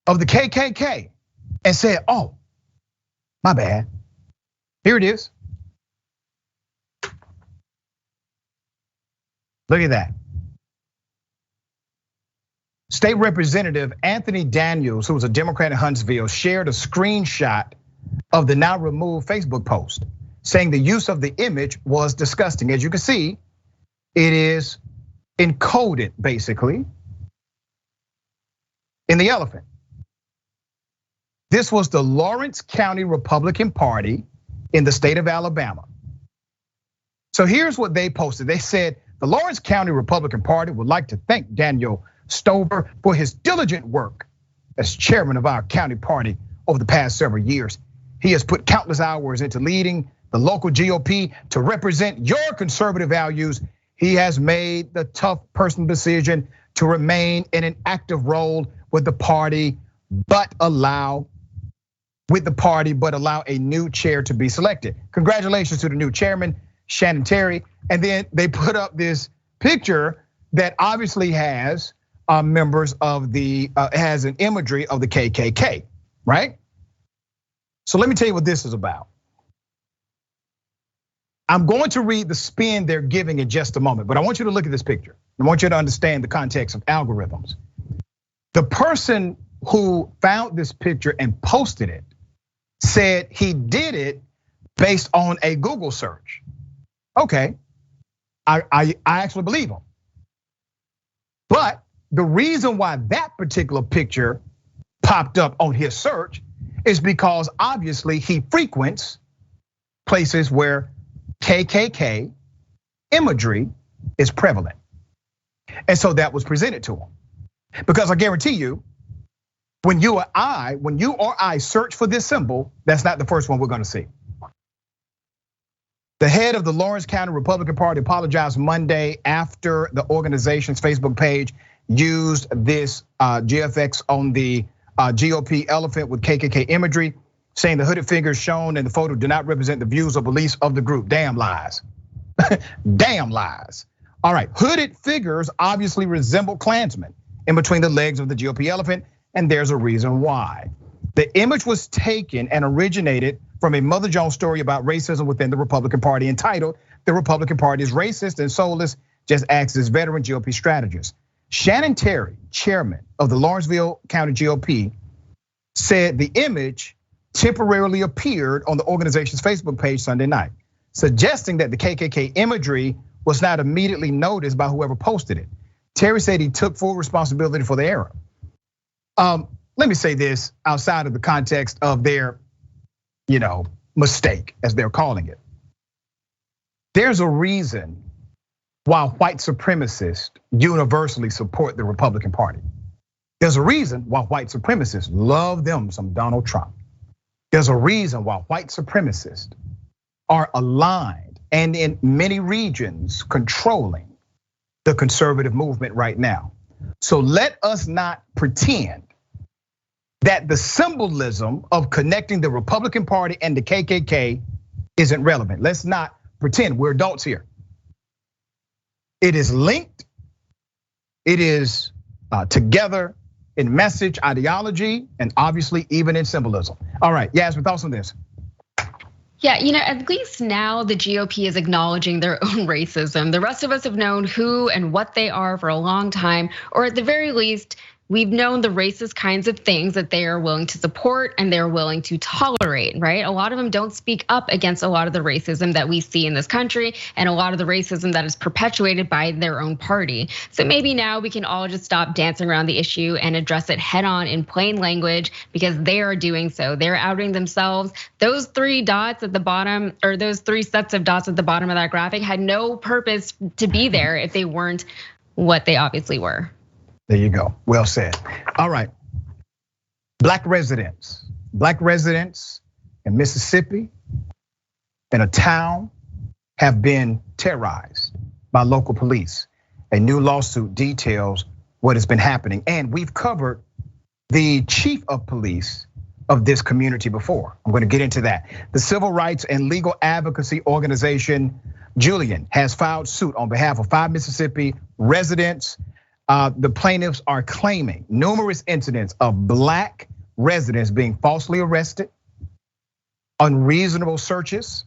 of the KKK and said, oh, my bad. Here it is. Look at that. State Representative Anthony Daniels, who was a Democrat in Huntsville, shared a screenshot of the now removed Facebook post, saying the use of the image was disgusting. As you can see, it is encoded basically in the elephant. This was the Lawrence County Republican Party in the state of Alabama. So here's what they posted. They said, the Lawrence County Republican Party would like to thank Daniel Stover for his diligent work as chairman of our county party over the past several years. He has put countless hours into leading the local GOP to represent your conservative values. He has made the tough personal decision to remain in an active role with the party, but allow a new chair to be selected. Congratulations to the new chairman, Shannon Terry. And then they put up this picture that obviously has members of has an imagery of the KKK, right? So let me tell you what this is about. I'm going to read the spin they're giving in just a moment, but I want you to look at this picture. I want you to understand the context of algorithms. The person who found this picture and posted it said he did it based on a Google search. Okay, I actually believe him. But the reason why that particular picture popped up on his search is because obviously he frequents places where KKK imagery is prevalent. And so that was presented to him. Because I guarantee you, when you or I search for this symbol, that's not the first one we're gonna see. The head of the Lawrence County Republican Party apologized Monday after the organization's Facebook page used this GFX on the GOP elephant with KKK imagery, saying the hooded figures shown in the photo do not represent the views or beliefs of the group. Damn lies. Damn lies. All right, hooded figures obviously resemble Klansmen in between the legs of the GOP elephant, and there's a reason why. The image was taken and originated from a Mother Jones story about racism within the Republican Party entitled, "The Republican Party is Racist and Soulless, Just Acts as Veteran GOP Strategist." Shannon Terry, chairman of the Lawrenceville County GOP, said the image temporarily appeared on the organization's Facebook page Sunday night, suggesting that the KKK imagery was not immediately noticed by whoever posted it. Terry said he took full responsibility for the error. Let me say this outside of the context of their, mistake, as they're calling it. There's a reason why white supremacists universally support the Republican Party. There's a reason why white supremacists love them some Donald Trump. There's a reason why white supremacists are aligned and in many regions controlling the conservative movement right now. So let us not pretend that the symbolism of connecting the Republican Party and the KKK isn't relevant. Let's not pretend, we're adults here. It is linked, it is together in message, ideology, and obviously even in symbolism. All right, Yasmin, thoughts on this? Yeah, at least now the GOP is acknowledging their own racism. The rest of us have known who and what they are for a long time, or at the very least, we've known the racist kinds of things that they are willing to support and they're willing to tolerate, right? A lot of them don't speak up against a lot of the racism that we see in this country and a lot of the racism that is perpetuated by their own party. So maybe now we can all just stop dancing around the issue and address it head on in plain language, because they are doing so. They're outing themselves. Those 3 dots at the bottom, or those 3 sets of dots at the bottom of that graphic had no purpose to be there if they weren't what they obviously were. There you go, well said. All right, black residents in Mississippi, in a town, have been terrorized by local police. A new lawsuit details what has been happening, and we've covered the chief of police of this community before. I'm gonna get into that. The civil rights and legal advocacy organization, Julian, has filed suit on behalf of 5 Mississippi residents The plaintiffs are claiming numerous incidents of black residents being falsely arrested, unreasonable searches,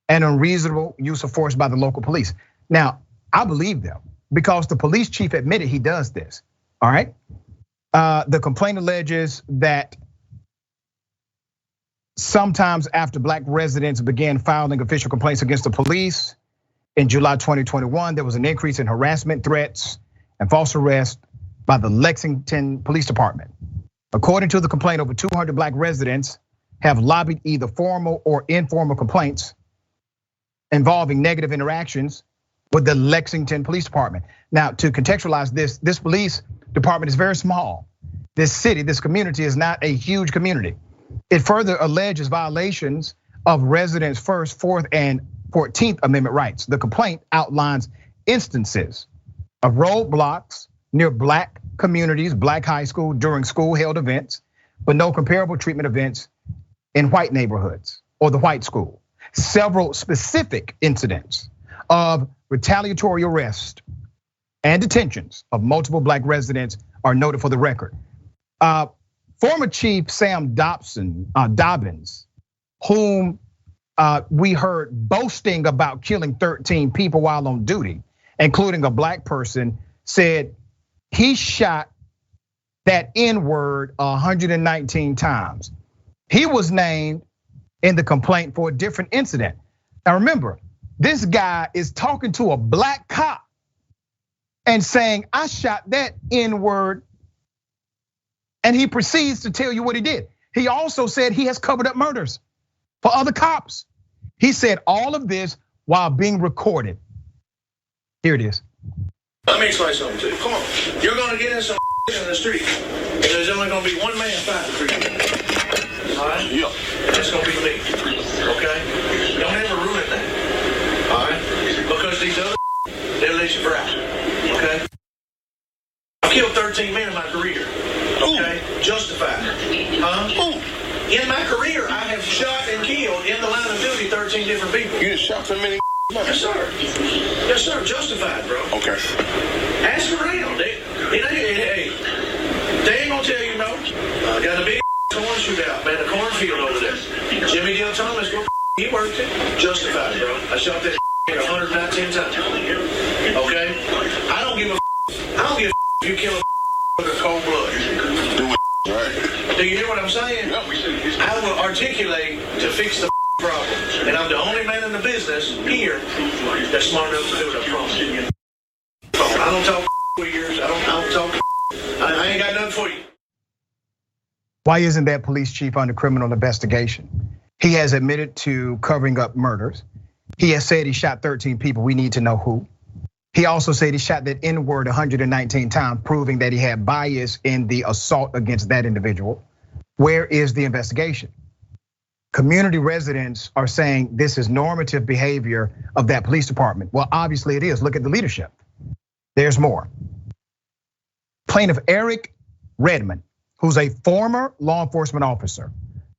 and unreasonable use of force by the local police. Now, I believe them because the police chief admitted he does this, all right? The complaint alleges that sometimes after black residents began filing official complaints against the police in July 2021, there was an increase in harassment, threats, and false arrest by the Lexington Police Department. According to the complaint, over 200 black residents have lobbied either formal or informal complaints involving negative interactions with the Lexington Police Department. Now, to contextualize this police department is very small. This city, this community is not a huge community. It further alleges violations of residents' First, Fourth, and 14th Amendment rights. The complaint outlines instances of roadblocks near black communities, black high school during school-held events, but no comparable treatment events in white neighborhoods or the white school. Several specific incidents of retaliatory arrest and detentions of multiple black residents are noted for the record. Former Chief Sam Dobbins, whom we heard boasting about killing 13 people while on duty, including a black person, said he shot that N-word 119 times. He was named in the complaint for a different incident. Now remember, this guy is talking to a black cop and saying, I shot that N-word, and he proceeds to tell you what he did. He also said he has covered up murders for other cops. He said all of this while being recorded. Here it is. Let me explain something to you. Come on, you're gonna get in some in the street, and there's only gonna be one man fighting for you. All right? Yeah. That's gonna be me. Okay? Don't ever ruin that. All right? Because these other they'll let you fry. Okay? I've killed 13 men in my career. Okay? Justified. Huh? In my career, I have shot and killed in the line of duty 13 different people. You just shot so many. Yes, sir. Yes, sir. Justified, bro. Okay. Ask around. Hey, they ain't gonna tell you no. I got a big corn shootout, man, a cornfield over there. Jimmy Dale Thomas, he worked it. Justified, bro. I shot that 119 times. Okay? I don't give a if you kill a with a cold blood. Do it, right? Do you hear what I'm saying? I will articulate to fix the problem. And I'm the only man in the business here that's smart enough to do it, I promise you. I don't talk for years. I don't talk. I ain't got nothing for you. Why isn't that police chief under criminal investigation? He has admitted to covering up murders. He has said he shot 13 people. We need to know who. He also said he shot that N-word 119 times, proving that he had bias in the assault against that individual. Where is the investigation? Community residents are saying this is normative behavior of that police department. Well, obviously it is. Look at the leadership. There's more. Plaintiff Eric Redmond, who's a former law enforcement officer,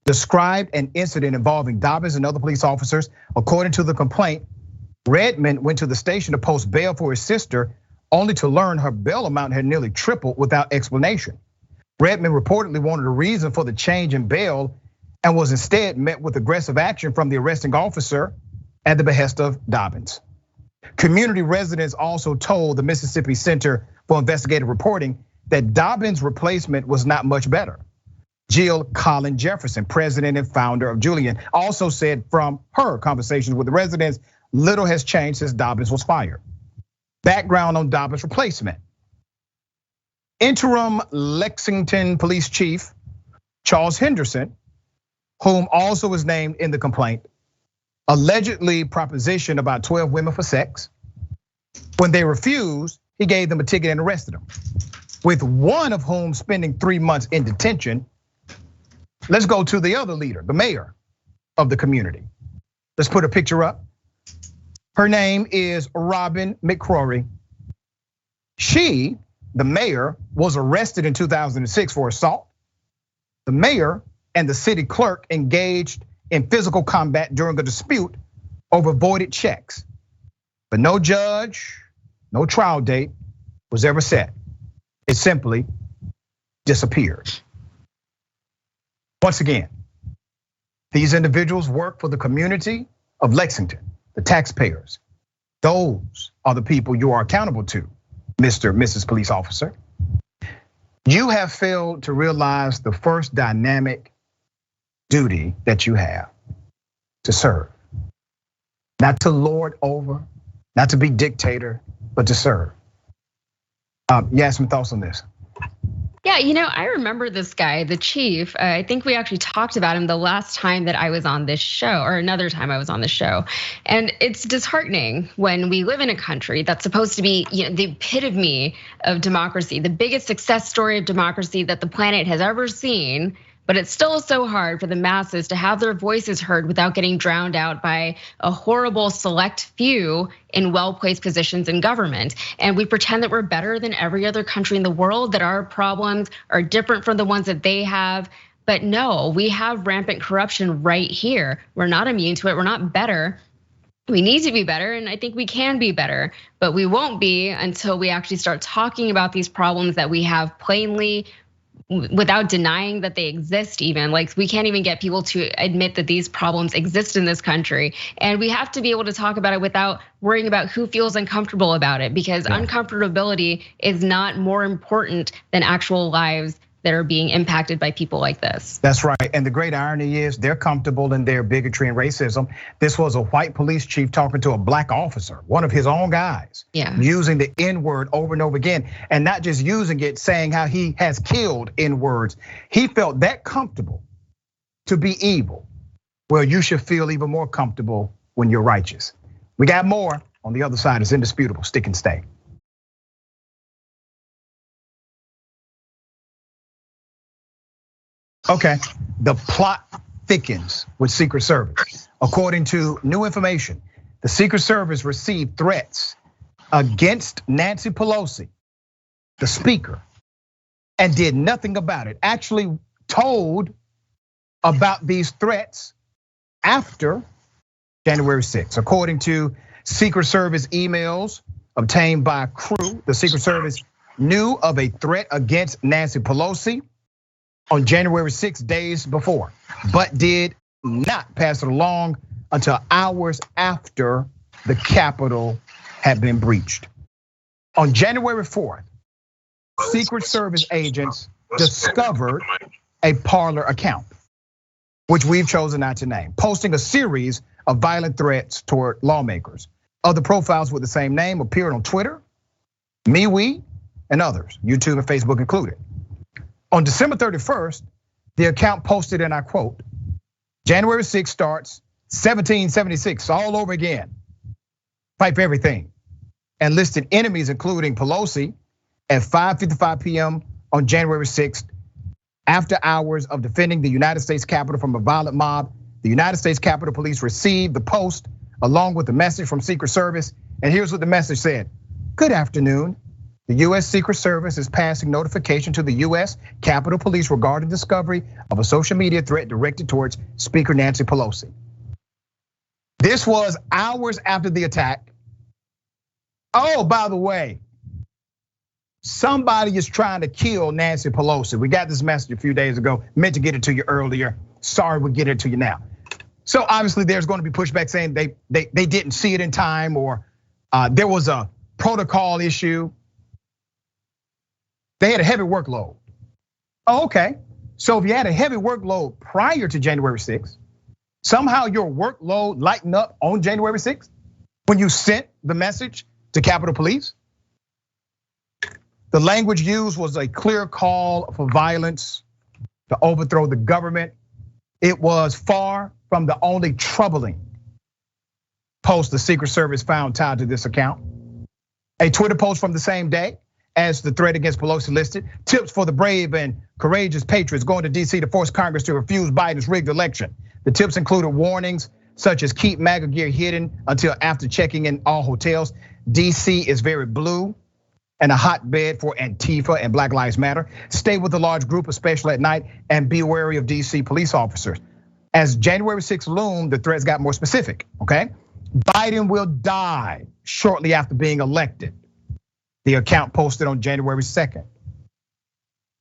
described an incident involving Dobbins and other police officers. According to the complaint, Redmond went to the station to post bail for his sister, only to learn her bail amount had nearly tripled without explanation. Redmond reportedly wanted a reason for the change in bail and was instead met with aggressive action from the arresting officer at the behest of Dobbins. Community residents also told the Mississippi Center for Investigative Reporting that Dobbins' replacement was not much better. Jill Collin Jefferson, president and founder of Julian, also said from her conversations with the residents, little has changed since Dobbins was fired. Background on Dobbins' replacement. Interim Lexington Police Chief Charles Henderson, whom also was named in the complaint, allegedly propositioned about 12 women for sex. When they refused, he gave them a ticket and arrested them, with one of whom spending 3 months in detention. Let's go to the other leader, the mayor of the community. Let's put a picture up. Her name is Robin McCrory. She, the mayor, was arrested in 2006 for assault. The mayor and the city clerk engaged in physical combat during a dispute over voided checks. But no judge, no trial date, was ever said. It simply disappeared. Once again, these individuals work for the community of Lexington, the taxpayers. Those are the people you are accountable to, Mr. and Mrs. Police Officer. You have failed to realize the first dynamic duty that you have: to serve. Not to lord over, not to be dictator, but to serve. Yasmin, thoughts on this? Yeah, I remember this guy, the chief. I think we actually talked about him the last time that I was on this show, or another time I was on the show. And it's disheartening when we live in a country that's supposed to be the epitome of democracy, the biggest success story of democracy that the planet has ever seen. But it's still so hard for the masses to have their voices heard without getting drowned out by a horrible select few in well-placed positions in government. And we pretend that we're better than every other country in the world, that our problems are different from the ones that they have. But no, we have rampant corruption right here. We're not immune to it, we're not better. We need to be better, and I think we can be better, but we won't be until we actually start talking about these problems that we have plainly, without denying that they exist even. Like, we can't even get people to admit that these problems exist in this country. And we have to be able to talk about it without worrying about who feels uncomfortable about it, because uncomfortability is not more important than actual lives that are being impacted by people like this. That's right, and the great irony is they're comfortable in their bigotry and racism. This was a white police chief talking to a black officer, one of his own guys, using the N-word over and over again, and not just using it, saying how he has killed N-words. He felt that comfortable to be evil. Well, you should feel even more comfortable when you're righteous. We got more on the other side. It's Indisputable. Stick and stay. Okay, the plot thickens with Secret Service. According to new information, the Secret Service received threats against Nancy Pelosi, the speaker, and did nothing about it. Actually told about these threats after January 6th. According to Secret Service emails obtained by Crew, the Secret Service knew of a threat against Nancy Pelosi on January 6, days before, but did not pass it along until hours after the Capitol had been breached. On January 4th, Secret Service agents discovered a Parler account, which we've chosen not to name, posting a series of violent threats toward lawmakers. Other profiles with the same name appeared on Twitter, MeWe, and others, YouTube and Facebook included. On December 31st, the account posted, and I quote, January 6th starts 1776 all over again. Fight for everything. And listed enemies, including Pelosi, at 5:55 p.m. on January 6th, after hours of defending the United States Capitol from a violent mob. The United States Capitol Police received the post along with the message from Secret Service. And here's what the message said. Good afternoon. The US Secret Service is passing notification to the US Capitol Police regarding discovery of a social media threat directed towards Speaker Nancy Pelosi. This was hours after the attack. Oh, by the way, somebody is trying to kill Nancy Pelosi. We got this message a few days ago, meant to get it to you earlier. Sorry, we'll get it to you now. So obviously there's going to be pushback saying they didn't see it in time, or there was a protocol issue. They had a heavy workload. Oh, okay, so if you had a heavy workload prior to January 6th, somehow your workload lightened up on January 6th when you sent the message to Capitol Police. The language used was a clear call for violence to overthrow the government. It was far from the only troubling post the Secret Service found tied to this account. A Twitter post from the same day as the threat against Pelosi listed, tips for the brave and courageous patriots going to DC to force Congress to refuse Biden's rigged election. The tips included warnings such as keep MAGA gear hidden until after checking in all hotels. DC is very blue and a hotbed for Antifa and Black Lives Matter. Stay with a large group, especially at night, and be wary of DC police officers. As January 6th loomed, the threats got more specific, okay? Biden will die shortly after being elected. The account posted on January 2nd.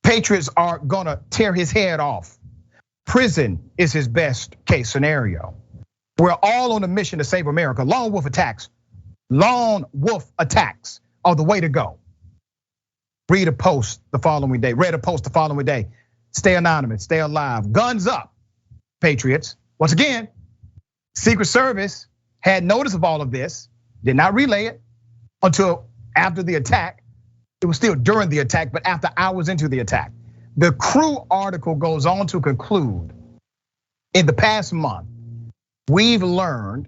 Patriots are gonna tear his head off. Prison is his best case scenario. We're all on a mission to save America. Lone wolf attacks are the way to go. Read a post the following day. Stay anonymous, stay alive. Guns up, Patriots. Once again, Secret Service had notice of all of this, did not relay it until after the attack. It was still during the attack, but after hours into the attack. The Crew article goes on to conclude, in the past month, we've learned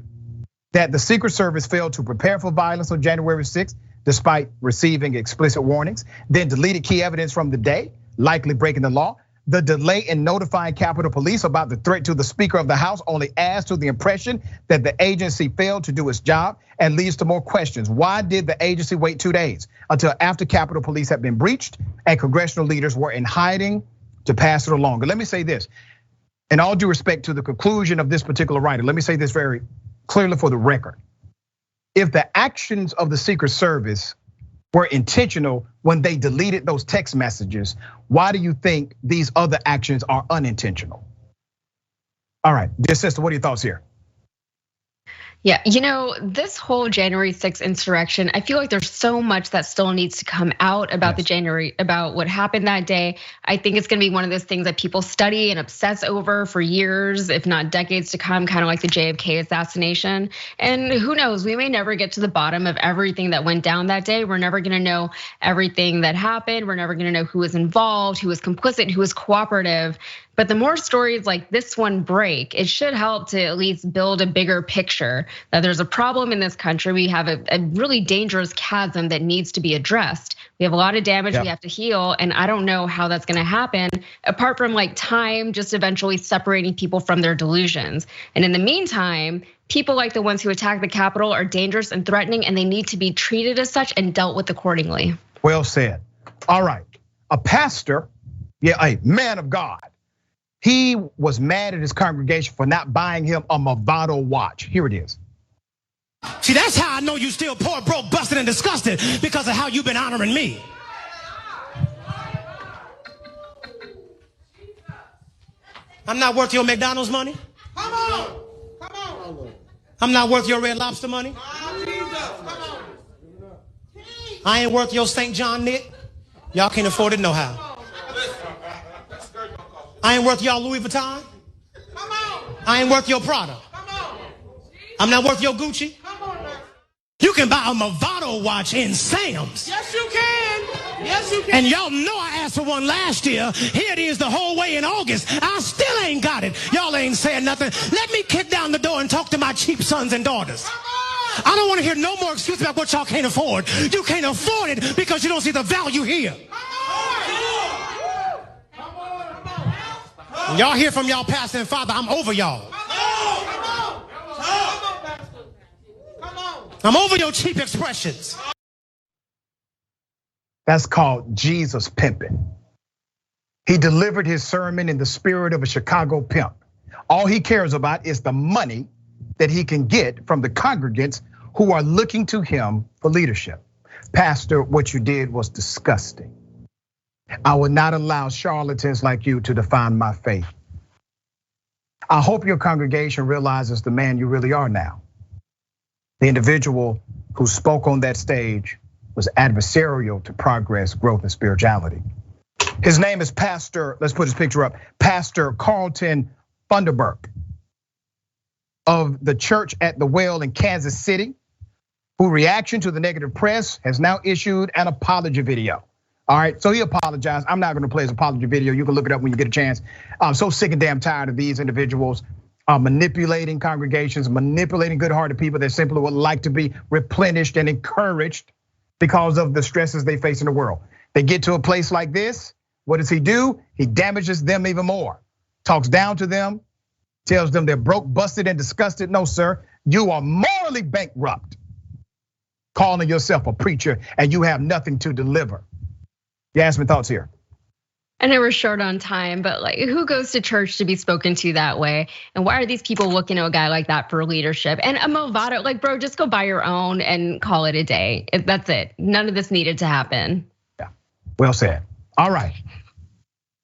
that the Secret Service failed to prepare for violence on January 6th, despite receiving explicit warnings, then deleted key evidence from the day, likely breaking the law. The delay in notifying Capitol Police about the threat to the Speaker of the House only adds to the impression that the agency failed to do its job and leads to more questions. Why did the agency wait 2 days until after Capitol Police had been breached and congressional leaders were in hiding to pass it along? And let me say this, in all due respect to the conclusion of this particular writer, let me say this very clearly for the record. If the actions of the Secret Service were intentional when they deleted those text messages, why do you think these other actions are unintentional? All right, dear sister, what are your thoughts here? Yeah, this whole January 6th insurrection, I feel like there's so much that still needs to come out about about what happened that day. I think it's gonna be one of those things that people study and obsess over for years, if not decades to come, kind of like the JFK assassination. And who knows, we may never get to the bottom of everything that went down that day. We're never gonna know everything that happened. We're never gonna know who was involved, who was complicit, who was cooperative. But the more stories like this one break, it should help to at least build a bigger picture that there's a problem in this country. We have a really dangerous chasm that needs to be addressed. We have a lot of damage we have to heal, and I don't know how that's gonna happen apart from like time just eventually separating people from their delusions. And in the meantime, people like the ones who attack the Capitol are dangerous and threatening, and they need to be treated as such and dealt with accordingly. Well said. All right, a pastor, a man of God, he was mad at his congregation for not buying him a Movado watch. Here it is. See, that's how I know you still poor, broke, busted, and disgusted, because of how you've been honoring me. I'm not worth your McDonald's money. Come on. I'm not worth your Red Lobster money. I ain't worth your St. John knit. Y'all can't afford it no how. I ain't worth y'all Louis Vuitton. I ain't worth your Prada. I'm not worth your Gucci. You can buy a Movado watch in Sam's. Yes, you can. Yes, you can. And y'all know I asked for one last year. Here it is the whole way in August. I still ain't got it. Y'all ain't saying nothing. Let me kick down the door and talk to my cheap sons and daughters. I don't want to hear no more excuses about what y'all can't afford. You can't afford it because you don't see the value here. When y'all hear from y'all pastor and father, I'm over y'all. I'm over your cheap expressions. That's called Jesus pimping. He delivered his sermon in the spirit of a Chicago pimp. All he cares about is the money that he can get from the congregants who are looking to him for leadership. Pastor, what you did was disgusting. I will not allow charlatans like you to define my faith. I hope your congregation realizes the man you really are now. The individual who spoke on that stage was adversarial to progress, growth, and spirituality. His name is Pastor, let's put his picture up, Pastor Carlton Funderburk of the Church at the Well in Kansas City, who reaction to the negative press has now issued an apology video. All right, so he apologized. I'm not gonna play his apology video. You can look it up when you get a chance. I'm so sick and damn tired of these individuals manipulating congregations, manipulating good-hearted people that simply would like to be replenished and encouraged because of the stresses they face in the world. They get to a place like this, what does he do? He damages them even more. Talks down to them, tells them they're broke, busted, and disgusted. No, sir, you are morally bankrupt. Calling yourself a preacher and you have nothing to deliver. Yasmin, thoughts here? I know we're short on time, but like, who goes to church to be spoken to that way? And why are these people looking to a guy like that for leadership? And a Movado, like, bro, just go buy your own and call it a day. That's it. None of this needed to happen. Yeah, well said. All right.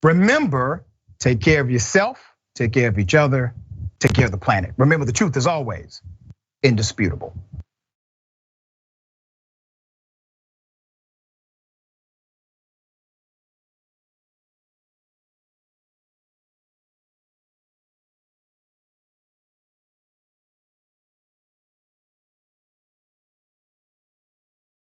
Remember, take care of yourself, take care of each other, take care of the planet. Remember, the truth is always indisputable.